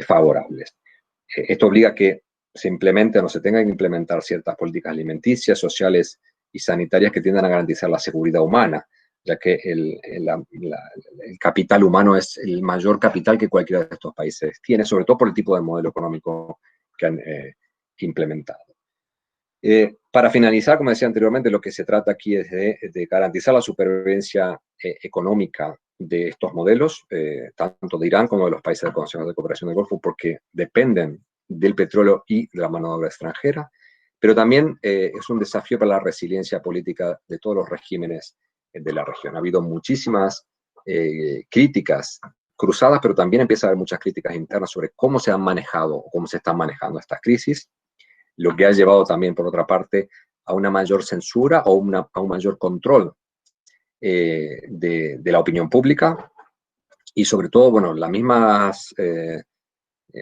Speaker 3: favorables. Esto obliga a que se implementen o se tengan que implementar ciertas políticas alimenticias, sociales y sanitarias que tiendan a garantizar la seguridad humana, ya que el capital humano es el mayor capital que cualquiera de estos países tiene, sobre todo por el tipo de modelo económico que han implementado. Para finalizar, como decía anteriormente, lo que se trata aquí es de garantizar la supervivencia económica de estos modelos, tanto de Irán como de los países del Consejo de Cooperación del Golfo, porque dependen del petróleo y de la mano de obra extranjera, pero también es un desafío para la resiliencia política de todos los regímenes de la región. Ha habido muchísimas críticas cruzadas, pero también empieza a haber muchas críticas internas sobre cómo se han manejado o cómo se están manejando estas crisis, lo que ha llevado también, por otra parte, a una mayor censura o a un mayor control de la opinión pública y sobre todo, bueno, las mismas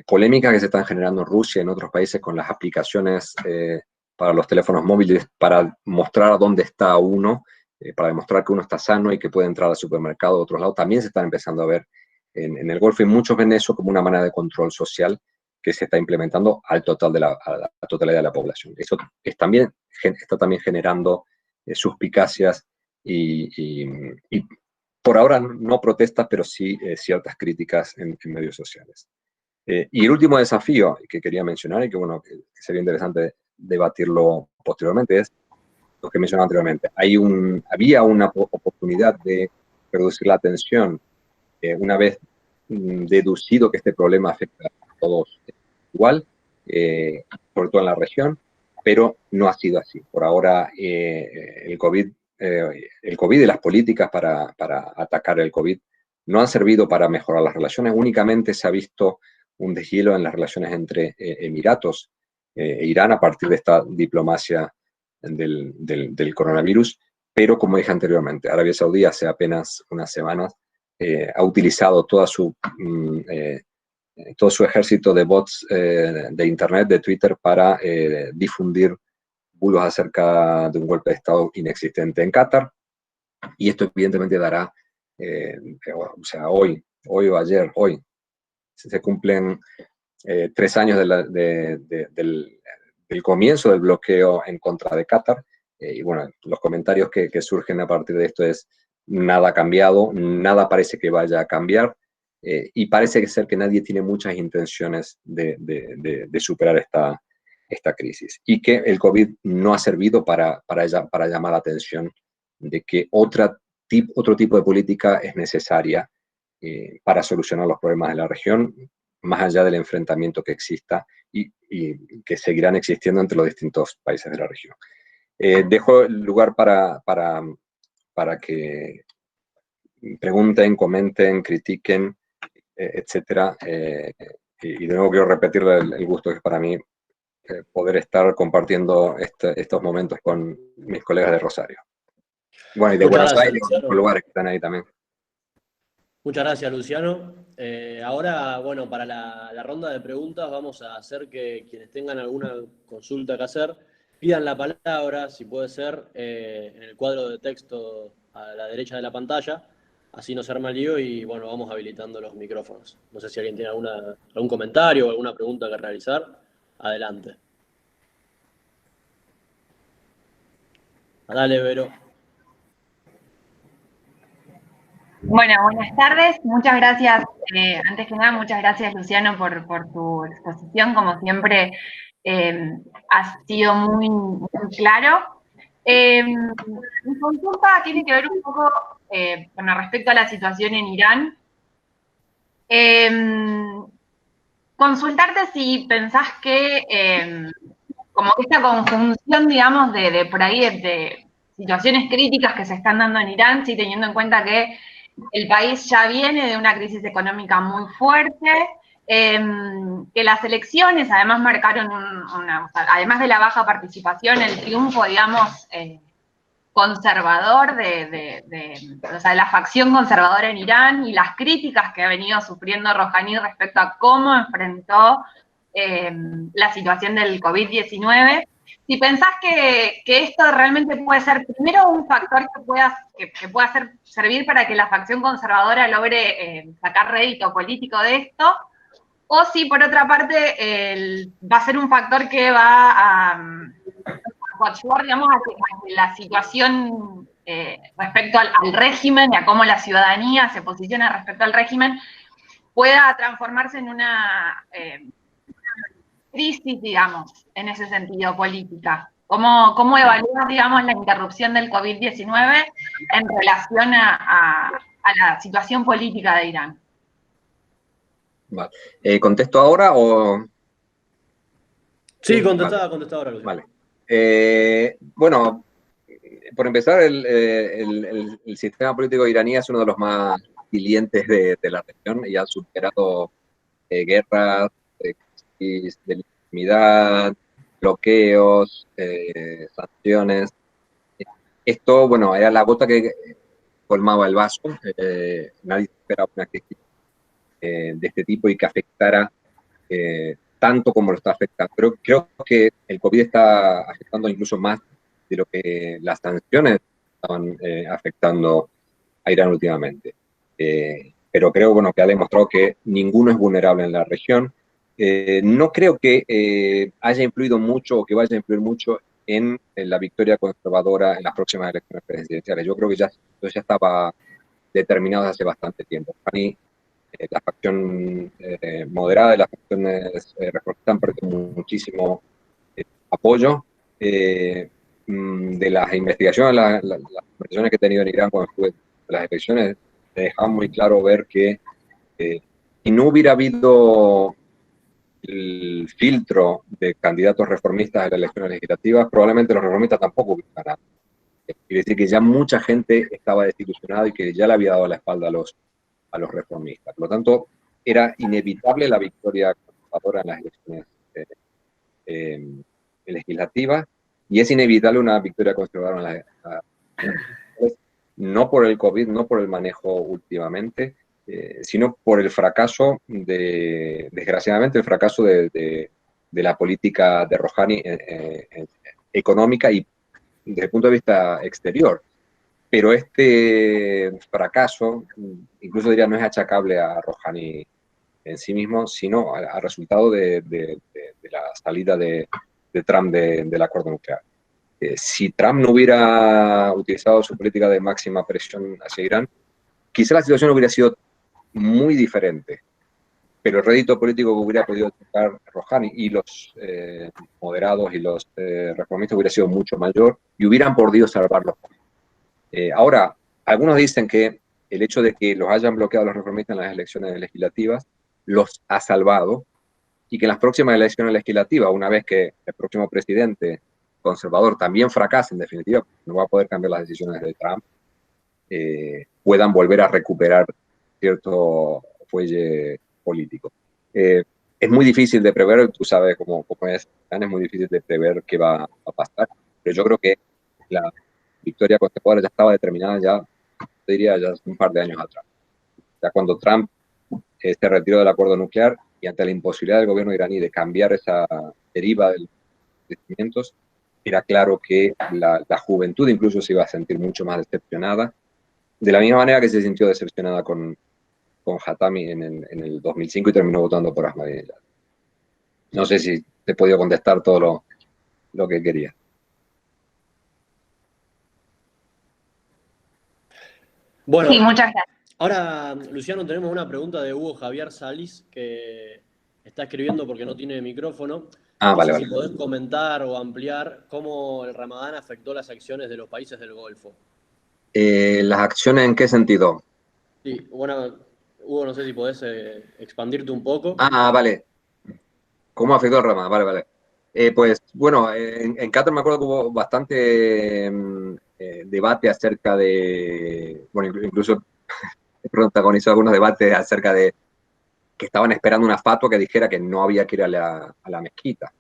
Speaker 3: polémicas que se están generando en Rusia y en otros países con las aplicaciones para los teléfonos móviles para mostrar a dónde está uno para demostrar que uno está sano y que puede entrar al supermercado de otros lados, también se están empezando a ver en el Golfo, y muchos ven eso como una manera de control social que se está implementando a la totalidad de la población. Eso está también generando suspicacias y por ahora no protestas, pero sí ciertas críticas en medios sociales. Y el último desafío que quería mencionar, y que bueno, que sería interesante debatirlo posteriormente, es lo que mencionaba anteriormente. Había una oportunidad de reducir la tensión una vez deducido que este problema afecta a todos igual, sobre todo en la región, pero no ha sido así. Por ahora, el COVID y las políticas para atacar el COVID no han servido para mejorar las relaciones. Únicamente se ha visto un deshielo en las relaciones entre Emiratos e Irán a partir de esta diplomacia del coronavirus, pero como dije anteriormente, Arabia Saudí hace apenas unas semanas ha utilizado todo su ejército de bots de Internet, de Twitter, para difundir bulos acerca de un golpe de Estado inexistente en Qatar, y esto evidentemente dará, o sea, hoy o ayer, hoy, se cumplen 3 años del comienzo del bloqueo en contra de Qatar, y bueno, los comentarios que surgen a partir de esto es: nada ha cambiado, nada parece que vaya a cambiar, y parece ser que nadie tiene muchas intenciones de superar esta crisis, y que el COVID no ha servido para llamar la atención de que otro tipo de política es necesaria para solucionar los problemas de la región, más allá del enfrentamiento que exista y que seguirán existiendo entre los distintos países de la región. Dejo el lugar para que pregunten, comenten, critiquen, etcétera. Y de nuevo quiero repetir el gusto que es para mí poder estar compartiendo estos momentos con mis colegas de Rosario. Bueno, y de
Speaker 4: Muchas
Speaker 3: Buenos
Speaker 4: gracias,
Speaker 3: Aires,
Speaker 4: Luciano.
Speaker 3: los lugares que están ahí también.
Speaker 4: Muchas gracias, Luciano. Ahora, bueno, para la ronda de preguntas vamos a hacer que quienes tengan alguna consulta que hacer pidan la palabra, si puede ser, en el cuadro de texto a la derecha de la pantalla. Así no se arma el lío y, bueno, vamos habilitando los micrófonos. No sé si alguien tiene algún comentario o alguna pregunta que realizar. Adelante. Dale, Vero.
Speaker 5: Bueno, buenas tardes. Muchas gracias. Antes que nada, muchas gracias, Luciano, por tu exposición. Como siempre, has sido muy claro. Mi consulta tiene que ver un poco con respecto a la situación en Irán. Consultarte si pensás que como que esta conjunción, digamos, de por ahí de situaciones críticas que se están dando en Irán, sí, teniendo en cuenta que el país ya viene de una crisis económica muy fuerte, que las elecciones además marcaron además de la baja participación, el triunfo, digamos, conservador o sea, de la facción conservadora en Irán, y las críticas que ha venido sufriendo Rouhani respecto a cómo enfrentó la situación del COVID-19. Si pensás que esto realmente puede ser primero un factor que pueda servir para que la facción conservadora logre sacar rédito político de esto, o si por otra parte va a ser un factor que va a coadyuvar, digamos, a que la situación respecto al régimen y a cómo la ciudadanía se posiciona respecto al régimen pueda transformarse en una crisis, digamos, en ese sentido, política. ¿Cómo evalúas, digamos, la interrupción del COVID-19 en relación a la situación política de Irán?
Speaker 3: Vale. ¿Contesto ahora o...?
Speaker 4: Sí, contestá ahora, Luciano.
Speaker 3: Vale. Bueno, por empezar, el sistema político iraní es uno de los más resilientes de la región y ha superado guerras, crisis de legitimidad, bloqueos, sanciones. Esto, bueno, era la gota que colmaba el vaso. Nadie esperaba una crisis de este tipo y que afectara tanto como lo está afectando. Pero creo que el COVID está afectando incluso más de lo que las sanciones estaban afectando a Irán últimamente. Pero creo, bueno, que ha demostrado que ninguno es vulnerable en la región. No creo que haya influido mucho o que vaya a influir mucho en la victoria conservadora en las próximas elecciones presidenciales. Yo creo que ya estaba determinado desde hace bastante tiempo. Para mí, la facción moderada y las facciones reformistas han perdido muchísimo apoyo. De las investigaciones, las conversaciones que he tenido en Irán cuando estuve en las elecciones, me dejaban muy claro ver que si no hubiera habido el filtro de candidatos reformistas en las elecciones legislativas, probablemente los reformistas tampoco hubieran ganado. Quiere decir que ya mucha gente estaba desilusionada y que ya le había dado la espalda a los reformistas. Por lo tanto, era inevitable la victoria conservadora en las elecciones legislativas, y es inevitable una victoria conservadora no por el COVID, no por el manejo últimamente, sino por el fracaso desgraciadamente, el fracaso de la política de Rouhani económica y desde el punto de vista exterior. Pero este fracaso, incluso diría, no es achacable a Rouhani en sí mismo, sino al resultado de la salida de Trump del acuerdo nuclear. Si Trump no hubiera utilizado su política de máxima presión hacia Irán, quizá la situación hubiera sido muy diferente, pero el rédito político que hubiera podido tocar Rouhani y los moderados y los reformistas hubiera sido mucho mayor y hubieran podido salvarlos. Ahora, algunos dicen que el hecho de que los hayan bloqueado los reformistas en las elecciones legislativas los ha salvado, y que en las próximas elecciones legislativas, una vez que el próximo presidente conservador también fracase, en definitiva, no va a poder cambiar las decisiones de Trump, puedan volver a recuperar cierto fuelle político. Es muy difícil de prever, tú sabes cómo es muy difícil de prever qué va a pasar, pero yo creo que la victoria conservadora ya estaba determinada ya, te diría, ya un par de años atrás. Ya cuando Trump se retiró del acuerdo nuclear y ante la imposibilidad del gobierno iraní de cambiar esa deriva de los acontecimientos, era claro que la juventud incluso se iba a sentir mucho más decepcionada, de la misma manera que se sintió decepcionada con Khatami en el 2005 y terminó votando por Ahmadinejad. No sé si te he podido contestar todo lo que quería.
Speaker 4: Bueno,
Speaker 5: Sí, muchas gracias.
Speaker 4: Ahora, Luciano, tenemos una pregunta de Hugo Javier Salis, que está escribiendo porque no tiene micrófono.
Speaker 3: Vale.
Speaker 4: Si podés comentar o ampliar cómo el Ramadán afectó las acciones de los países del Golfo.
Speaker 3: ¿Las acciones en qué sentido?
Speaker 4: Sí, bueno, Hugo, no sé si podés expandirte un poco.
Speaker 3: Vale. ¿Cómo afectó el Ramadán? Vale. Pues, bueno, en Qatar me acuerdo que hubo bastante debate acerca de, bueno, incluso protagonizó algunos debates acerca de que estaban esperando una fatua que dijera que no había que ir a la mezquita.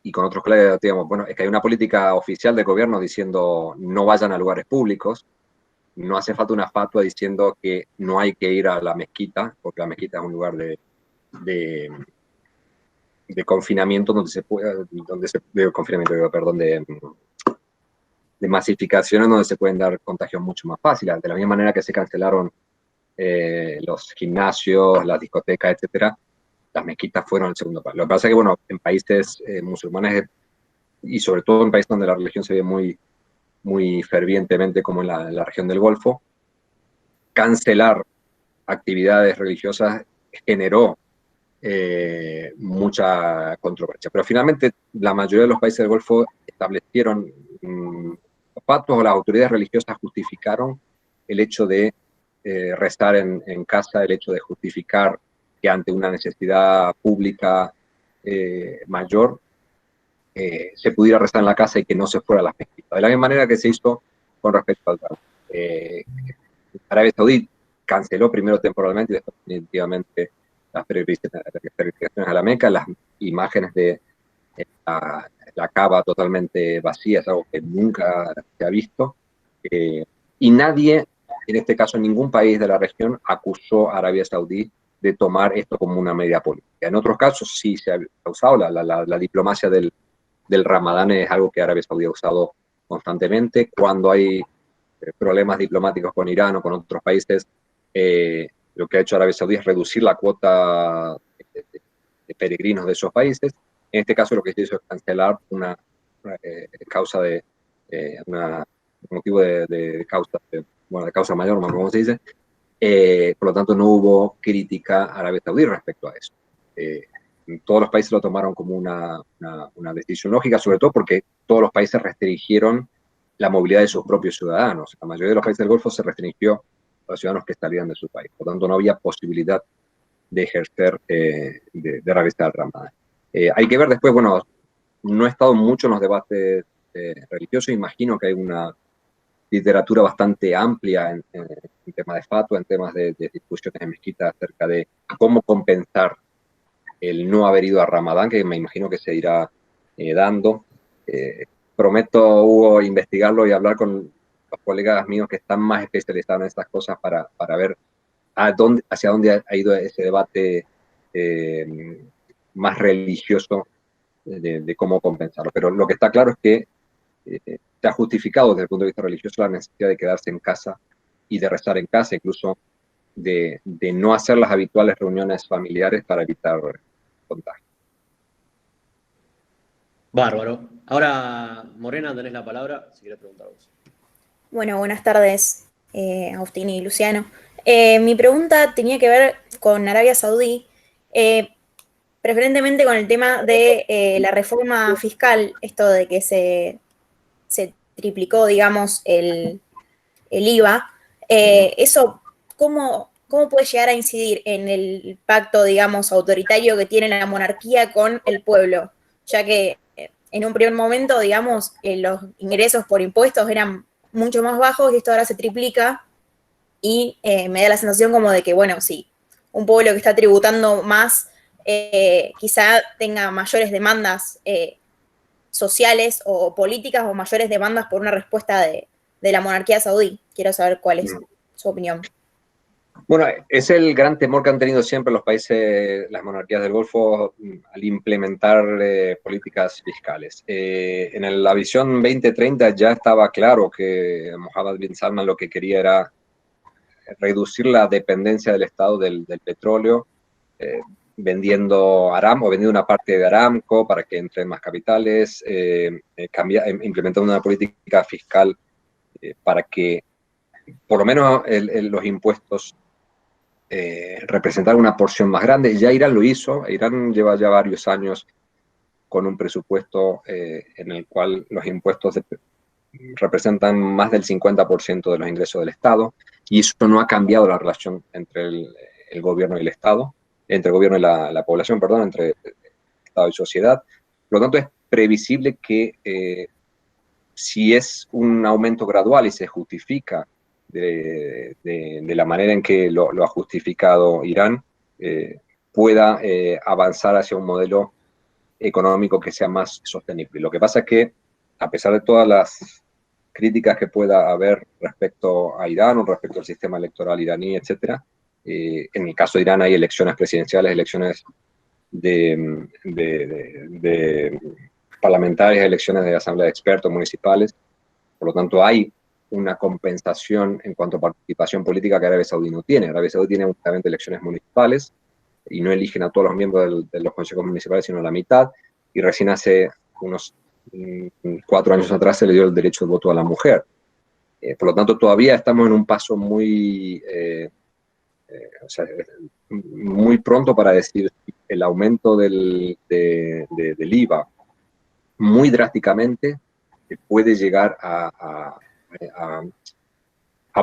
Speaker 3: Y con otros colegas decíamos, bueno, es que hay una política oficial del gobierno diciendo no vayan a lugares públicos, no hace falta una fatua diciendo que no hay que ir a la mezquita, porque la mezquita es un lugar de confinamiento donde se puede, de masificaciones donde se pueden dar contagios mucho más fáciles. De la misma manera que se cancelaron los gimnasios, las discotecas, etcétera, las mezquitas fueron el segundo paso. Lo que pasa es que, bueno, en países musulmanes y sobre todo en países donde la religión se ve muy, muy fervientemente, como en la región del Golfo, cancelar actividades religiosas generó mucha controversia. Pero finalmente la mayoría de los países del Golfo establecieron los pactos, o las autoridades religiosas justificaron el hecho de rezar en casa, el hecho de justificar que ante una necesidad pública mayor se pudiera rezar en la casa y que no se fuera a las mezquitas. De la misma manera que se hizo con respecto al Arabia Saudí canceló primero temporalmente y después definitivamente las peregrinaciones a la Meca. Las imágenes de la Kaaba totalmente vacía es algo que nunca se ha visto, y nadie, en este caso ningún país de la región, acusó a Arabia Saudí de tomar esto como una medida política. En otros casos sí se ha usado, la diplomacia del Ramadán es algo que Arabia Saudí ha usado constantemente. Cuando hay problemas diplomáticos con Irán o con otros países, lo que ha hecho Arabia Saudí es reducir la cuota de peregrinos de esos países. En este caso lo que se hizo es cancelar una causa de, motivo de causa, de causa mayor, como se dice. Por lo tanto, no hubo crítica a Arabia Saudí respecto a eso. Todos los países lo tomaron como una decisión lógica, sobre todo porque todos los países restringieron la movilidad de sus propios ciudadanos. La mayoría de los países del Golfo se restringió a los ciudadanos que salían de su país. Por lo tanto, no había posibilidad de ejercer, de realizar el Ramadán. Hay que ver después, bueno, no he estado mucho en los debates religiosos, imagino que hay una literatura bastante amplia en temas de fatwa, en temas de discusiones en mezquita acerca de cómo compensar el no haber ido a Ramadán, que me imagino que se irá dando. Prometo, Hugo, investigarlo y hablar con los colegas míos que están más especializados en estas cosas para ver hacia dónde ha ido ese debate más religioso de cómo compensarlo. Pero lo que está claro es que se ha justificado desde el punto de vista religioso la necesidad de quedarse en casa y de rezar en casa, incluso de no hacer las habituales reuniones familiares para evitar contagio.
Speaker 4: Bárbaro. Ahora, Morena, tenés la palabra, si querés preguntar vos.
Speaker 6: Bueno, buenas tardes, Agustín y Luciano. Mi pregunta tenía que ver con Arabia Saudí, preferentemente con el tema de la reforma fiscal, esto de que se triplicó, digamos, el IVA. Eso, ¿cómo puede llegar a incidir en el pacto, digamos, autoritario que tiene la monarquía con el pueblo? Ya que en un primer momento, digamos, los ingresos por impuestos eran mucho más bajos y esto ahora se triplica y me da la sensación como de que, bueno, sí, un pueblo que está tributando más quizá tenga mayores demandas sociales o políticas o mayores demandas por una respuesta de la monarquía saudí. Quiero saber cuál es su opinión.
Speaker 3: Bueno, es el gran temor que han tenido siempre los países, las monarquías del Golfo, al implementar políticas fiscales. En la visión 2030 ya estaba claro que Mohammed bin Salman lo que quería era reducir la dependencia del Estado del petróleo, vendiendo una parte de Aramco para que entren más capitales, implementando una política fiscal para que por lo menos los impuestos representar una porción más grande. Ya Irán lo hizo. Irán lleva ya varios años con un presupuesto en el cual los impuestos representan más del 50% de los ingresos del Estado, y eso no ha cambiado la relación entre el gobierno y el Estado, entre el gobierno y la población, perdón, entre Estado y sociedad. Por lo tanto, es previsible que si es un aumento gradual y se justifica de la manera en que lo ha justificado Irán, pueda avanzar hacia un modelo económico que sea más sostenible. Lo que pasa es que, a pesar de todas las críticas que pueda haber respecto a Irán o respecto al sistema electoral iraní, etcétera, en el caso de Irán hay elecciones presidenciales, elecciones de parlamentarias, elecciones de asamblea de expertos municipales. Por lo tanto, hay una compensación en cuanto a participación política que Arabia Saudí no tiene. Arabia Saudí tiene únicamente elecciones municipales y no eligen a todos los miembros de los consejos municipales, sino la mitad. Y recién hace unos 4 años atrás se le dio el derecho de voto a la mujer. Por lo tanto, todavía estamos en un paso muy pronto para decir el aumento del IVA muy drásticamente puede llegar a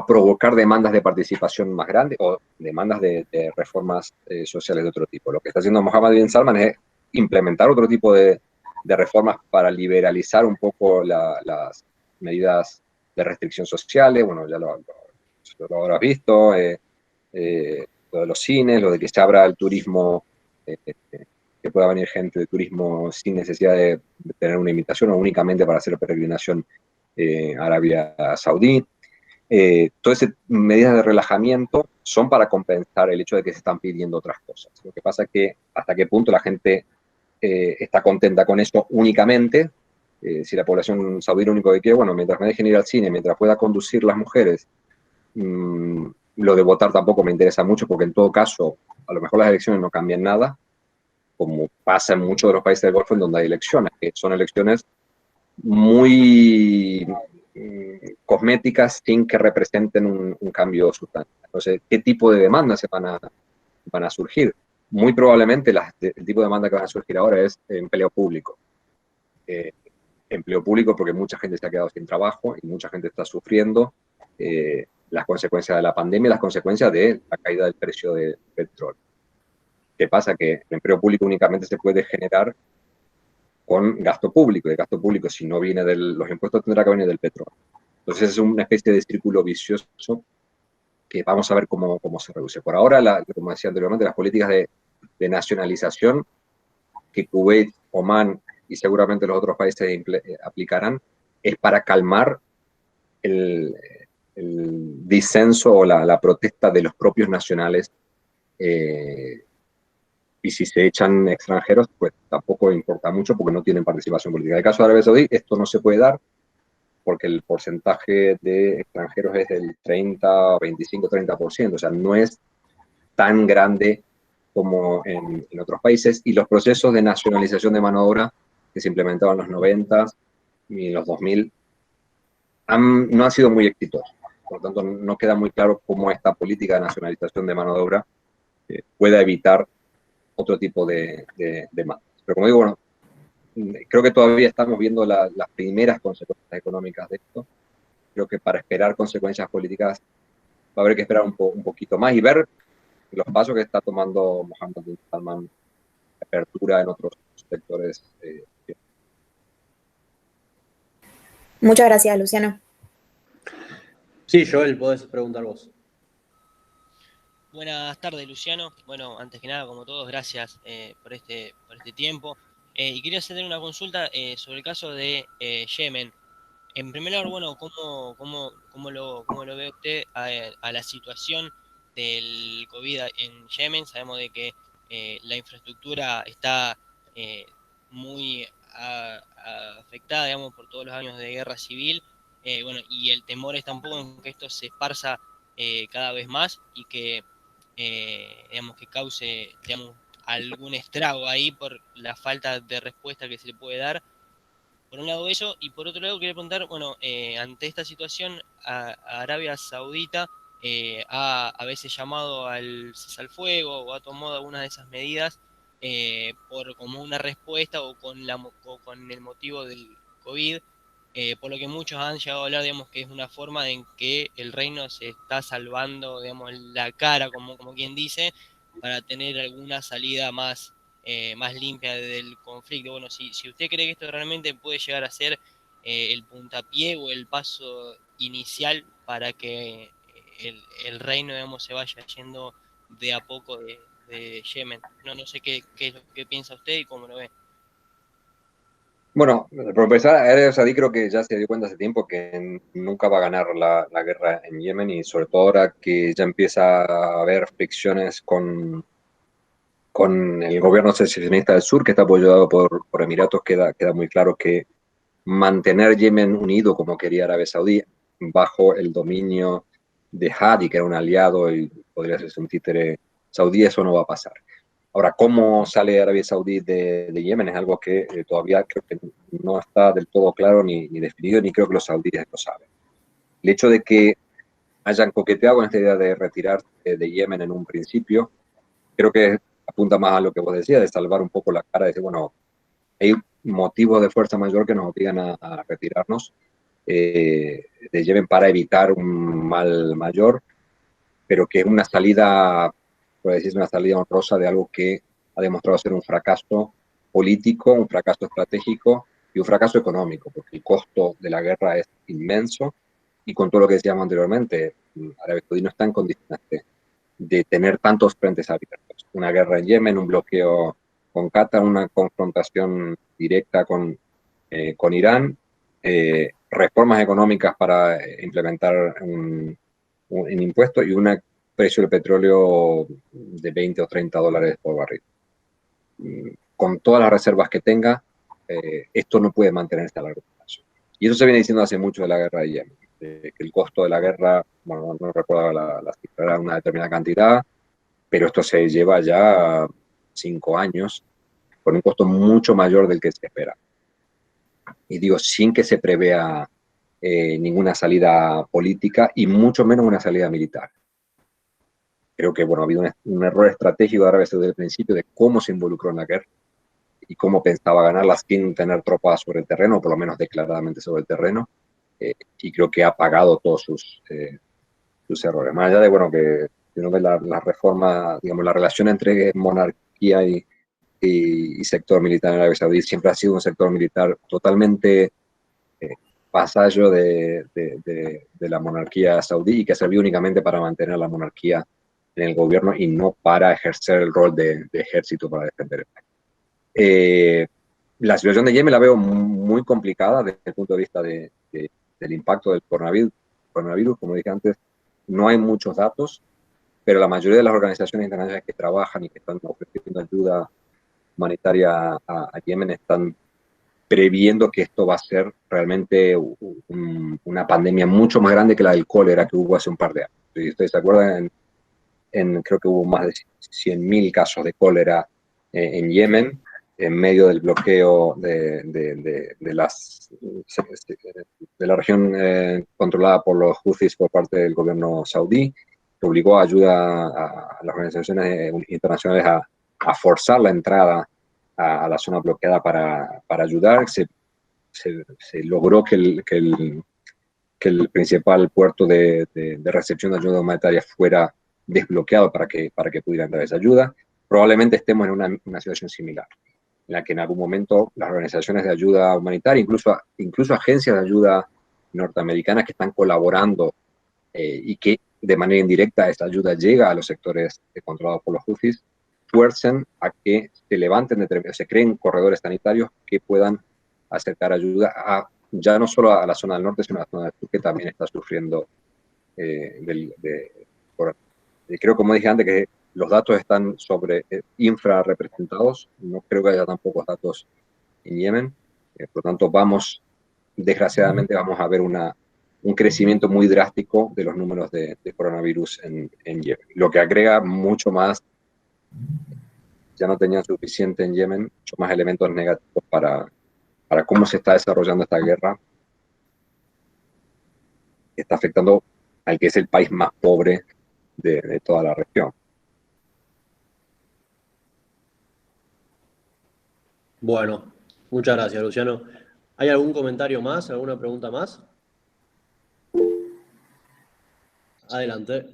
Speaker 3: provocar demandas de participación más grandes o demandas de reformas sociales de otro tipo. Lo que está haciendo Mohammed bin Salman es implementar otro tipo de reformas para liberalizar un poco las medidas de restricción sociales. Bueno, ya lo habrás visto, lo de los cines, lo de que se abra el turismo, que pueda venir gente de turismo sin necesidad de tener una invitación o únicamente para hacer peregrinación a Arabia Saudí. Todas esas medidas de relajamiento son para compensar el hecho de que se están pidiendo otras cosas. Lo que pasa es que hasta qué punto la gente está contenta con eso únicamente, si la población saudí lo único que quiere, bueno, mientras me dejen ir al cine, mientras pueda conducir las mujeres, lo de votar tampoco me interesa mucho, porque en todo caso, a lo mejor las elecciones no cambian nada, como pasa en muchos de los países del Golfo en donde hay elecciones, que son elecciones muy cosméticas sin que representen un cambio sustancial. Entonces, ¿qué tipo de demandas van a surgir? Muy probablemente el tipo de demanda que van a surgir ahora es empleo público. Empleo público porque mucha gente se ha quedado sin trabajo y mucha gente está sufriendo las consecuencias de la pandemia y las consecuencias de la caída del precio del petróleo. ¿Qué pasa? Que el empleo público únicamente se puede generar con gasto público, y el gasto público, si no viene de los impuestos, tendrá que venir del petróleo. Entonces es una especie de círculo vicioso que vamos a ver cómo se reduce. Por ahora, como decía anteriormente, las políticas de nacionalización que Kuwait, Omán y seguramente los otros países aplicarán es para calmar el disenso o la protesta de los propios nacionales. Y si se echan extranjeros, pues tampoco importa mucho porque no tienen participación política. En el caso de Arabia Saudí, esto no se puede dar porque el porcentaje de extranjeros es del 30, 25, 30%, o sea, no es tan grande como en otros países, y los procesos de nacionalización de mano de obra que se implementaban en los 90 y en los 2000 no han sido muy exitosos. Por lo tanto, no queda muy claro cómo esta política de nacionalización de mano de obra pueda evitar otro tipo de demandas. Pero como digo, bueno, creo que todavía estamos viendo las primeras consecuencias económicas de esto. Creo que para esperar consecuencias políticas va a haber que esperar un poquito más y ver los pasos que está tomando Mohammed bin Salman, apertura en otros sectores.
Speaker 6: Muchas gracias, Luciano.
Speaker 4: Sí, Joel, podés preguntar vos.
Speaker 7: Buenas tardes, Luciano. Bueno, antes que nada, como todos, gracias por este tiempo. Y quería hacer una consulta sobre el caso de Yemen. En primer lugar, bueno, ¿cómo lo ve usted a la situación del COVID en Yemen? Sabemos de que la infraestructura está muy afectada, digamos, por todos los años de guerra civil. Bueno, y el temor está un poco en que esto se esparza cada vez más y que digamos, que cause, digamos, algún estrago ahí por la falta de respuesta que se le puede dar. Por un lado eso, y por otro lado quería preguntar, bueno, ante esta situación, a Arabia Saudita ha a veces llamado al cese al fuego o ha tomado algunas de esas medidas por como una respuesta o con el motivo del COVID, por lo que muchos han llegado a hablar, digamos, que es una forma en que el reino se está salvando, digamos, la cara, como quien dice, para tener alguna salida más limpia del conflicto. Bueno, si usted cree que esto realmente puede llegar a ser el puntapié o el paso inicial para que el reino, digamos, se vaya yendo de a poco de Yemen. No sé qué es lo que piensa usted y cómo lo ve.
Speaker 3: Bueno, por empezar, Arabia Saudí creo que ya se dio cuenta hace tiempo que nunca va a ganar la guerra en Yemen, y sobre todo ahora que ya empieza a haber fricciones con el gobierno secesionista del sur, que está apoyado por Emiratos, queda muy claro que mantener Yemen unido como quería Arabia Saudí, bajo el dominio de Hadi, que era un aliado y podría ser un títere saudí, eso no va a pasar. Ahora, ¿cómo sale Arabia Saudí de Yemen? Es algo que todavía creo que no está del todo claro ni definido, ni creo que los saudíes lo saben. El hecho de que hayan coqueteado con esta idea de retirarse de Yemen en un principio, creo que apunta más a lo que vos decías, de salvar un poco la cara, de decir, bueno, hay motivos de fuerza mayor que nos obligan a retirarnos de Yemen para evitar un mal mayor, pero que es una salida, puede decirse, una salida honrosa de algo que ha demostrado ser un fracaso político, un fracaso estratégico y un fracaso económico, porque el costo de la guerra es inmenso, y con todo lo que decíamos anteriormente, Arabia Saudí no está en condiciones de tener tantos frentes abiertos. Una guerra en Yemen, un bloqueo con Qatar, una confrontación directa con Irán, reformas económicas para implementar un impuesto y un precio del petróleo de $20 o $30 por barril. Con todas las reservas que tenga, esto no puede mantenerse a largo plazo. Y eso se viene diciendo hace mucho de la guerra de Yemen, que el costo de la guerra, bueno, no recuerdo la cifra, era una determinada cantidad, pero esto se lleva ya 5 años, con un costo mucho mayor del que se espera. Y digo, sin que se prevea ninguna salida política y mucho menos una salida militar. Creo que, bueno, ha habido un error estratégico de Arabia Saudí desde el principio de cómo se involucró en la guerra y cómo pensaba ganarla sin tener tropas sobre el terreno, o por lo menos declaradamente sobre el terreno, y creo que ha pagado todos sus errores. Más allá de, bueno, que uno ve la reforma, digamos, la relación entre monarquía y sector militar en Arabia Saudí siempre ha sido un sector militar totalmente vasallo de la monarquía saudí y que ha servido únicamente para mantener la monarquía en el gobierno y no para ejercer el rol de ejército para defender el país. La situación de Yemen la veo muy complicada desde el punto de vista del impacto del coronavirus. Como dije antes, no hay muchos datos, pero la mayoría de las organizaciones internacionales que trabajan y que están ofreciendo ayuda humanitaria a Yemen están previendo que esto va a ser realmente una pandemia mucho más grande que la del cólera que hubo hace un par de años. Si ustedes se acuerdan, creo que hubo más de 100.000 casos de cólera en Yemen, en medio del bloqueo de la región controlada por los Houthis por parte del gobierno saudí, que obligó a ayuda a las organizaciones internacionales a forzar la entrada a la zona bloqueada para ayudar. Se logró que el principal puerto de recepción de ayuda humanitaria fuera desbloqueado para que pudiera entrar esa ayuda. Probablemente estemos en una situación similar, en la que en algún momento las organizaciones de ayuda humanitaria, incluso agencias de ayuda norteamericanas que están colaborando y que de manera indirecta esta ayuda llega a los sectores controlados por los Houthis, fuercen a que se levanten, se creen corredores sanitarios que puedan acercar ayuda ya no solo a la zona del norte, sino a la zona del sur, que también está sufriendo creo, como dije antes, que los datos están infrarrepresentados. No creo que haya tan pocos datos en Yemen. Por lo tanto, desgraciadamente, vamos a ver un crecimiento muy drástico de los números de coronavirus en Yemen. Lo que agrega mucho más, ya no tenían suficiente en Yemen, muchos más elementos negativos para cómo se está desarrollando esta guerra, que está afectando al que es el país más pobre de toda la región.
Speaker 4: Bueno, muchas gracias, Luciano. ¿Hay algún comentario más, alguna pregunta más? Adelante.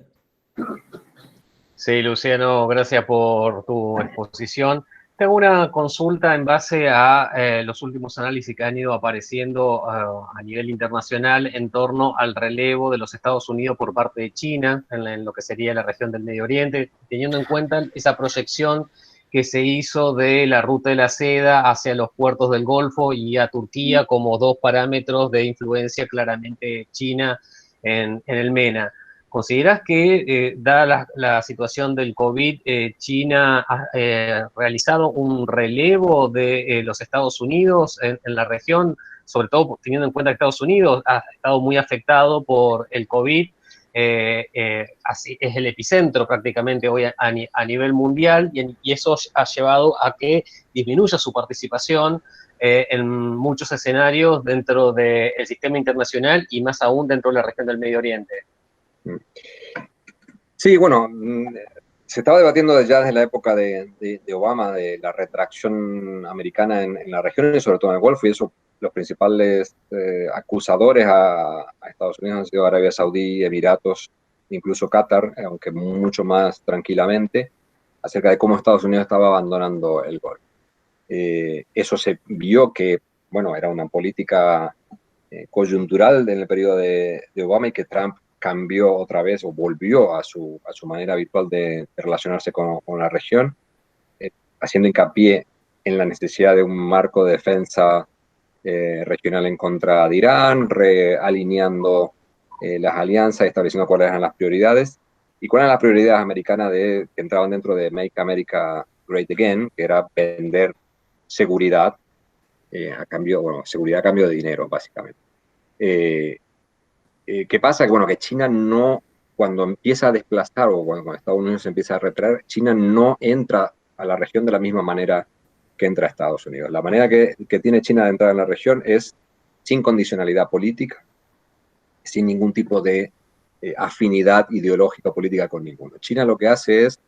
Speaker 2: Sí, Luciano, gracias por tu exposición. Tengo una consulta en base a los últimos análisis que han ido apareciendo a nivel internacional en torno al relevo de los Estados Unidos por parte de China en lo que sería la región del Medio Oriente, teniendo en cuenta esa proyección que se hizo de la ruta de la seda hacia los puertos del Golfo y a Turquía como dos parámetros de influencia claramente china en el MENA. ¿Consideras que, dada la situación del COVID, China ha realizado un relevo de los Estados Unidos en la región, sobre todo teniendo en cuenta que Estados Unidos ha estado muy afectado por el COVID? Así es el epicentro prácticamente hoy a nivel mundial y eso ha llevado a que disminuya su participación en muchos escenarios dentro del sistema internacional y más aún dentro de la región del Medio Oriente.
Speaker 3: Sí, bueno, se estaba debatiendo ya desde la época de Obama de la retracción americana en la región y sobre todo en el Golfo, y eso los principales acusadores a Estados Unidos han sido Arabia Saudí, Emiratos, incluso Qatar, aunque mucho más tranquilamente, acerca de cómo Estados Unidos estaba abandonando el Golfo. Eso se vio que, bueno, era una política coyuntural en el periodo de Obama y que Trump cambió otra vez o volvió a su manera habitual de relacionarse con la región, haciendo hincapié en la necesidad de un marco de defensa regional en contra de Irán, realineando las alianzas, estableciendo cuáles eran las prioridades y cuáles eran las prioridades americanas que entraban dentro de Make America Great Again, que era vender seguridad a cambio, bueno, seguridad a cambio de dinero, básicamente. ¿Qué pasa? Que, bueno, que China no, cuando empieza a desplazar o cuando Estados Unidos se empieza a retraer, China no entra a la región de la misma manera que entra a Estados Unidos. La manera que tiene China de entrar en la región es sin condicionalidad política, sin ningún tipo de afinidad ideológica o política con ninguno. China lo que hace es,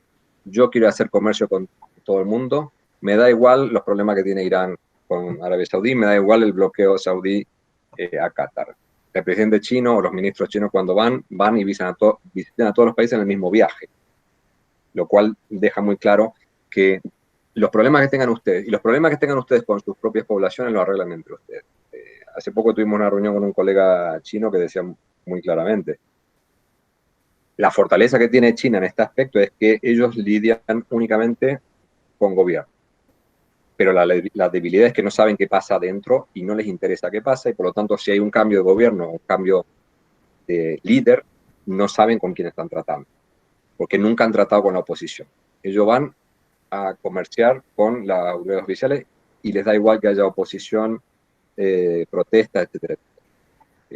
Speaker 3: yo quiero hacer comercio con todo el mundo, me da igual los problemas que tiene Irán con Arabia Saudí, me da igual el bloqueo saudí a Qatar. El presidente chino o los ministros chinos cuando van y visitan a todos los países en el mismo viaje, lo cual deja muy claro que los problemas que tengan ustedes y los problemas que tengan ustedes con sus propias poblaciones los arreglan entre ustedes. Hace poco tuvimos una reunión con un colega chino que decía muy claramente, la fortaleza que tiene China en este aspecto es que ellos lidian únicamente con gobierno. Pero la debilidad es que no saben qué pasa adentro y no les interesa qué pasa, y por lo tanto, si hay un cambio de gobierno o un cambio de líder, no saben con quién están tratando, porque nunca han tratado con la oposición. Ellos van a comerciar con las autoridades oficiales y les da igual que haya oposición, protesta, etcétera.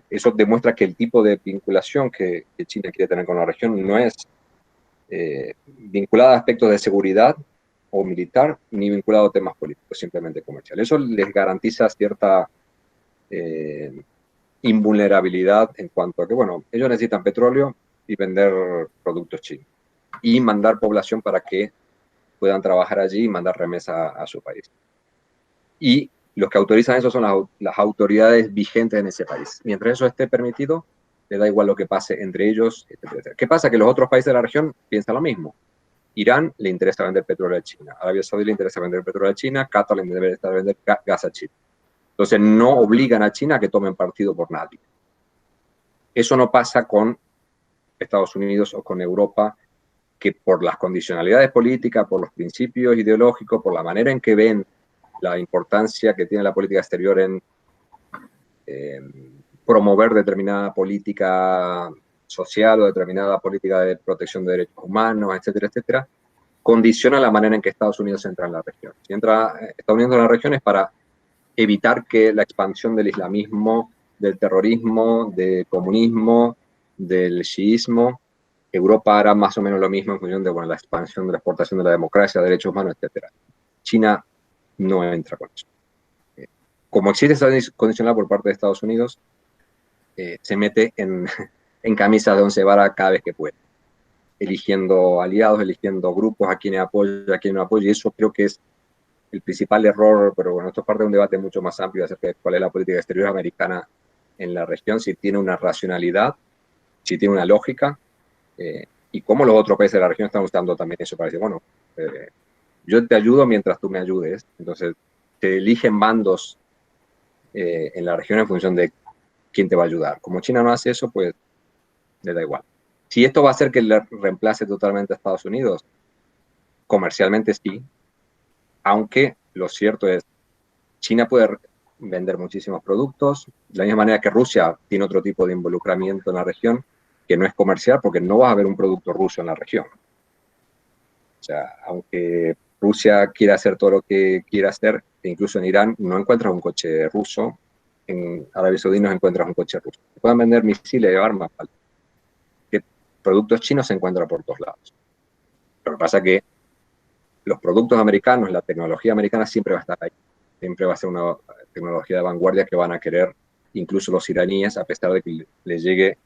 Speaker 3: Eso demuestra que el tipo de vinculación que China quiere tener con la región no es vinculada a aspectos de seguridad o militar, ni vinculado a temas políticos, simplemente comerciales. Eso les garantiza cierta invulnerabilidad en cuanto a que, bueno, ellos necesitan petróleo y vender productos chinos y mandar población para que puedan trabajar allí y mandar remesa a su país. Y los que autorizan eso son las autoridades vigentes en ese país. Mientras eso esté permitido, le da igual lo que pase entre ellos, etc. ¿Qué pasa? Que los otros países de la región piensan lo mismo. Irán le interesa vender petróleo a China, Arabia Saudí le interesa vender petróleo a China, Qatar le interesa vender gas a China. Entonces no obligan a China a que tomen partido por nadie. Eso no pasa con Estados Unidos o con Europa, que por las condicionalidades políticas, por los principios ideológicos, por la manera en que ven la importancia que tiene la política exterior en promover determinada política social o determinada política de protección de derechos humanos, etcétera, etcétera, condiciona la manera en que Estados Unidos entra en la región. Si entra Estados Unidos en la región es para evitar que la expansión del islamismo, del terrorismo, del comunismo, del chiismo, Europa hará más o menos lo mismo en función de, bueno, la expansión de la exportación de la democracia, derechos humanos, etcétera. China no entra con eso. Como existe esa condicionalidad por parte de Estados Unidos, se mete en camisas de once varas cada vez que puede, eligiendo aliados, eligiendo grupos, a quienes apoya, a quienes no apoya, y eso creo que es el principal error, pero bueno, esto es parte de un debate mucho más amplio acerca de cuál es la política exterior americana en la región, si tiene una racionalidad, si tiene una lógica, y cómo los otros países de la región están usando también eso para decir, bueno, yo te ayudo mientras tú me ayudes. Entonces, te eligen bandos en la región en función de quién te va a ayudar. Como China no hace eso, pues le da igual. Si esto va a hacer que le reemplace totalmente a Estados Unidos, comercialmente sí, aunque lo cierto es, China puede vender muchísimos productos, de la misma manera que Rusia tiene otro tipo de involucramiento en la región, que no es comercial, porque no vas a ver un producto ruso en la región. O sea, aunque Rusia quiera hacer todo lo que quiera hacer, incluso en Irán no encuentras un coche ruso, en Arabia Saudí no encuentras un coche ruso. Se pueden vender misiles o armas, que productos chinos se encuentran por todos lados. Lo que pasa es que los productos americanos, la tecnología americana siempre va a estar ahí. Siempre va a ser una tecnología de vanguardia que van a querer incluso los iraníes, a pesar de que les llegue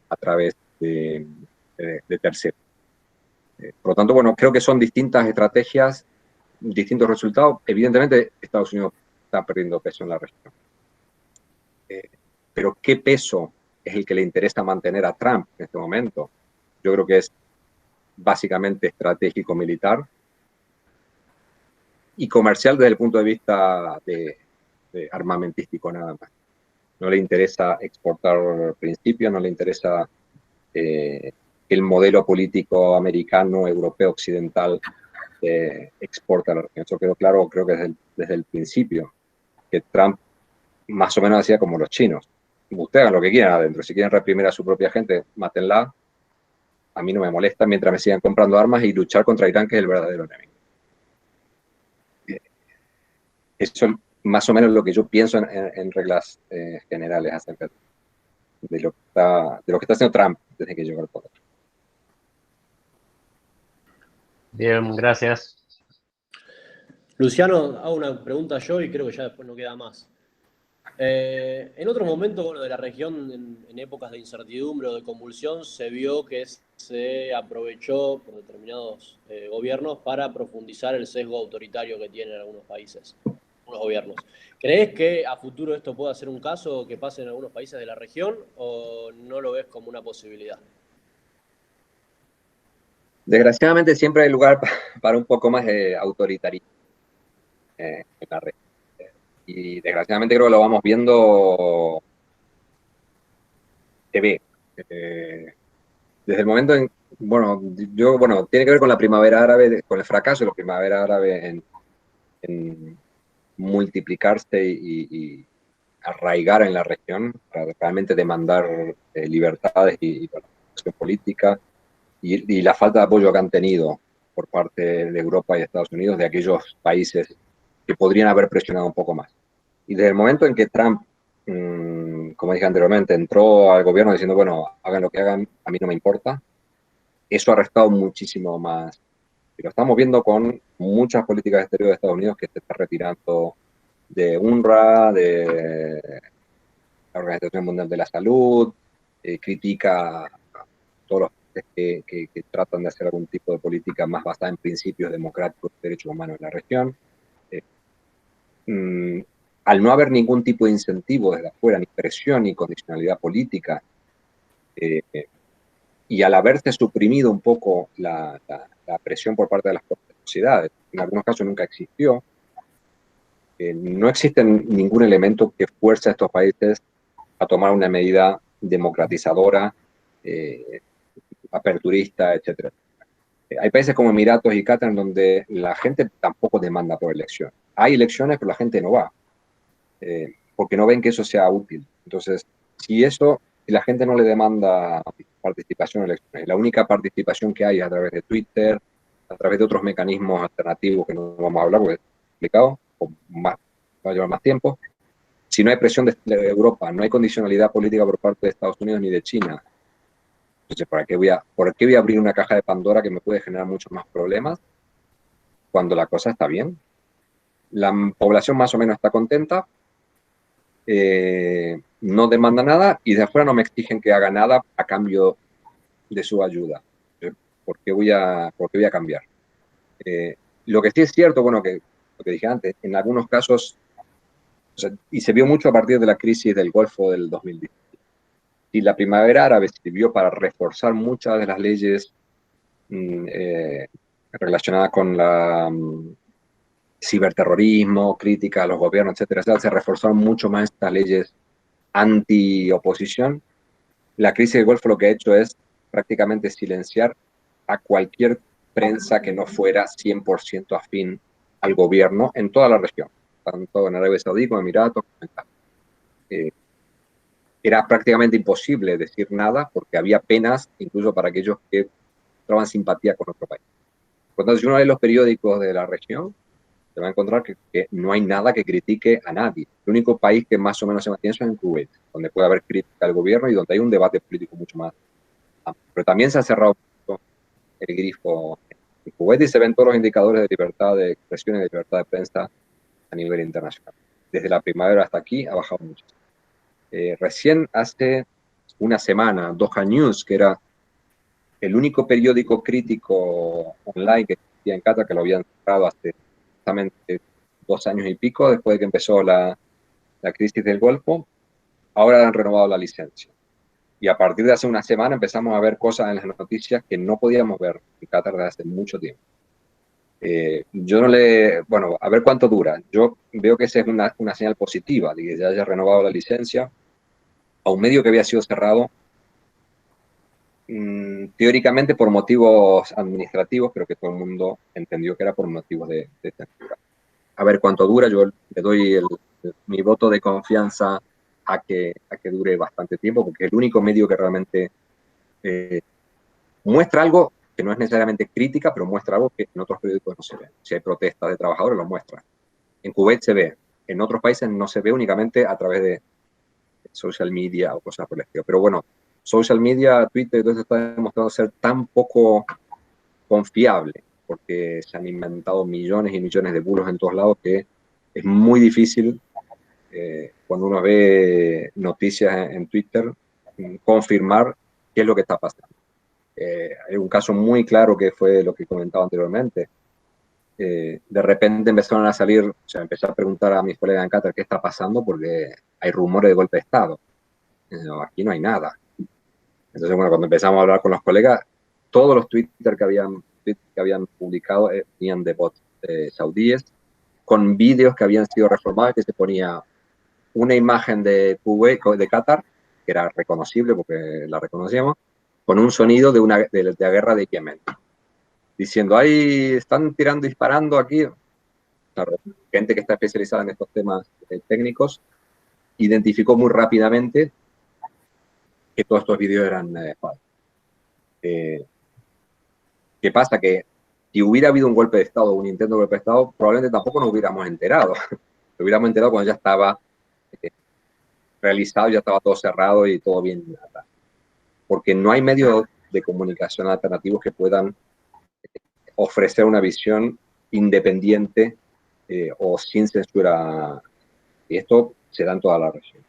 Speaker 3: a través de terceros. Por lo tanto, bueno, creo que son distintas estrategias, distintos resultados. Evidentemente, Estados Unidos está perdiendo peso en la región. Pero ¿qué peso es el que le interesa mantener a Trump en este momento? Yo creo que es básicamente estratégico militar y comercial desde el punto de vista de armamentístico nada más. No le interesa exportar principios, no le interesa el modelo político americano, europeo, occidental exporta a la región. Eso quedó claro, creo que desde el principio, que Trump más o menos hacía como los chinos. Ustedes hagan lo que quieran adentro. Si quieren reprimir a su propia gente, mátenla. A mí no me molesta mientras me sigan comprando armas y luchar contra Irán, que es el verdadero enemigo. Eso más o menos lo que yo pienso en reglas generales acerca de lo que está haciendo Trump desde que llegó al poder.
Speaker 2: Bien, gracias.
Speaker 4: Luciano, hago una pregunta yo y creo que ya después no queda más. En otros momentos, bueno, de la región, en épocas de incertidumbre o de convulsión, se vio que se aprovechó por determinados gobiernos para profundizar el sesgo autoritario que tienen algunos países, algunos gobiernos. ¿Crees que a futuro esto pueda ser un caso que pase en algunos países de la región o no lo ves como una posibilidad?
Speaker 3: Desgraciadamente siempre hay lugar para un poco más de autoritarismo en la región. Y desgraciadamente creo que lo vamos viendo, se ve. Desde el momento en, bueno, tiene que ver con la primavera árabe, con el fracaso de la primavera árabe en multiplicarse y arraigar en la región para realmente demandar libertades y participación política y la falta de apoyo que han tenido por parte de Europa y Estados Unidos de aquellos países que podrían haber presionado un poco más. Y desde el momento en que Trump, como dije anteriormente, entró al gobierno diciendo, bueno, hagan lo que hagan, a mí no me importa, eso ha restado muchísimo más. Y lo estamos viendo con muchas políticas exteriores de Estados Unidos que se está retirando de UNRWA, de la Organización Mundial de la Salud, critica a todos los países que tratan de hacer algún tipo de política más basada en principios democráticos y derechos humanos en la región. Al no haber ningún tipo de incentivo desde afuera, ni presión ni condicionalidad política, y al haberse suprimido un poco la presión por parte de las propias sociedades, en algunos casos nunca existió, no existe ningún elemento que fuerce a estos países a tomar una medida democratizadora, aperturista, etc. Hay países como Emiratos y Qatar en donde la gente tampoco demanda por elección. Hay elecciones, pero la gente no va, porque no ven que eso sea útil. Entonces, si la gente no le demanda participación en elecciones, la única participación que hay es a través de Twitter, a través de otros mecanismos alternativos que no vamos a hablar porque es complicado, va a llevar más tiempo. Si no hay presión de Europa, no hay condicionalidad política por parte de Estados Unidos ni de China, entonces, ¿por qué voy a abrir una caja de Pandora que me puede generar muchos más problemas cuando la cosa está bien? La población más o menos está contenta, no demanda nada y de afuera no me exigen que haga nada a cambio de su ayuda. ¿Por qué voy a cambiar? Lo que sí es cierto, bueno, que lo que dije antes, en algunos casos, y se vio mucho a partir de la crisis del Golfo del 2010, y la primavera árabe sirvió para reforzar muchas de las leyes relacionadas con la ciberterrorismo, crítica a los gobiernos, etcétera, etcétera. Se reforzaron mucho más estas leyes anti-oposición. La crisis del Golfo lo que ha hecho es prácticamente silenciar a cualquier prensa que no fuera 100% afín al gobierno en toda la región, tanto en Arabia Saudí como en Emiratos. Era prácticamente imposible decir nada porque había penas incluso para aquellos que mostraban simpatía con otro país. Por lo tanto, si uno lee los periódicos de la región, se va a encontrar que no hay nada que critique a nadie. El único país que más o menos se mantiene es en Kuwait, donde puede haber crítica al gobierno y donde hay un debate político mucho más amplio. Pero también se ha cerrado el grifo en Kuwait y se ven todos los indicadores de libertad de expresión y de libertad de prensa a nivel internacional. Desde la primavera hasta aquí ha bajado mucho. Recién hace una semana, Doha News, que era el único periódico crítico online que existía en Qatar, que lo habían cerrado hace exactamente 2 años y pico, después de que empezó la crisis del Golfo, ahora han renovado la licencia. Y a partir de hace una semana empezamos a ver cosas en las noticias que no podíamos ver en Qatar desde hace mucho tiempo. Bueno, a ver cuánto dura. Yo veo que esa es una señal positiva de que se haya renovado la licencia a un medio que había sido cerrado teóricamente por motivos administrativos, pero que todo el mundo entendió que era por motivos de censura. A ver cuánto dura, yo le doy mi voto de confianza a que dure bastante tiempo, porque es el único medio que realmente muestra algo que no es necesariamente crítica, pero muestra algo que en otros periódicos no se ve. Si hay protestas de trabajadores, lo muestra. En Kuwait se ve, en otros países no se ve únicamente a través de social media o cosas por el estilo. Pero bueno, social media, Twitter, todo esto está demostrando ser tan poco confiable, porque se han inventado millones y millones de bulos en todos lados que es muy difícil, cuando uno ve noticias en Twitter, confirmar qué es lo que está pasando. Hay un caso muy claro que fue lo que comentaba anteriormente. De repente empezaron a salir, o sea, empecé a preguntar a mis colegas en Qatar qué está pasando porque hay rumores de golpe de Estado. No, aquí no hay nada. Entonces, bueno, cuando empezamos a hablar con los colegas, todos los Twitter que habían publicado venían de bots saudíes, con vídeos que habían sido reformados, que se ponía una imagen de Kuwait, de Qatar, que era reconocible porque la reconocíamos, con un sonido de la guerra de Yemen, diciendo, ahí están tirando, disparando aquí. Claro, gente que está especializada en estos temas técnicos identificó muy rápidamente que todos estos vídeos eran falsos. ¿Qué pasa? Que si hubiera habido un golpe de Estado, un intento de golpe de Estado, probablemente tampoco nos hubiéramos enterado. Nos hubiéramos enterado cuando ya estaba realizado, ya estaba todo cerrado y todo bien. Porque no hay medios de comunicación alternativos que puedan ofrecer una visión independiente o sin censura. Y esto se da en toda la región.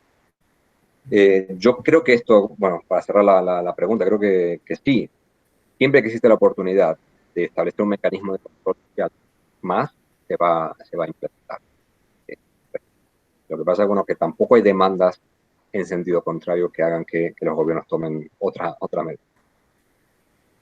Speaker 3: Yo creo que esto, bueno, para cerrar la pregunta, creo que sí. Siempre que existe la oportunidad de establecer un mecanismo de control social más, se va a implementar. Lo que pasa es, bueno, que tampoco hay demandas en sentido contrario que hagan que los gobiernos tomen otra medida.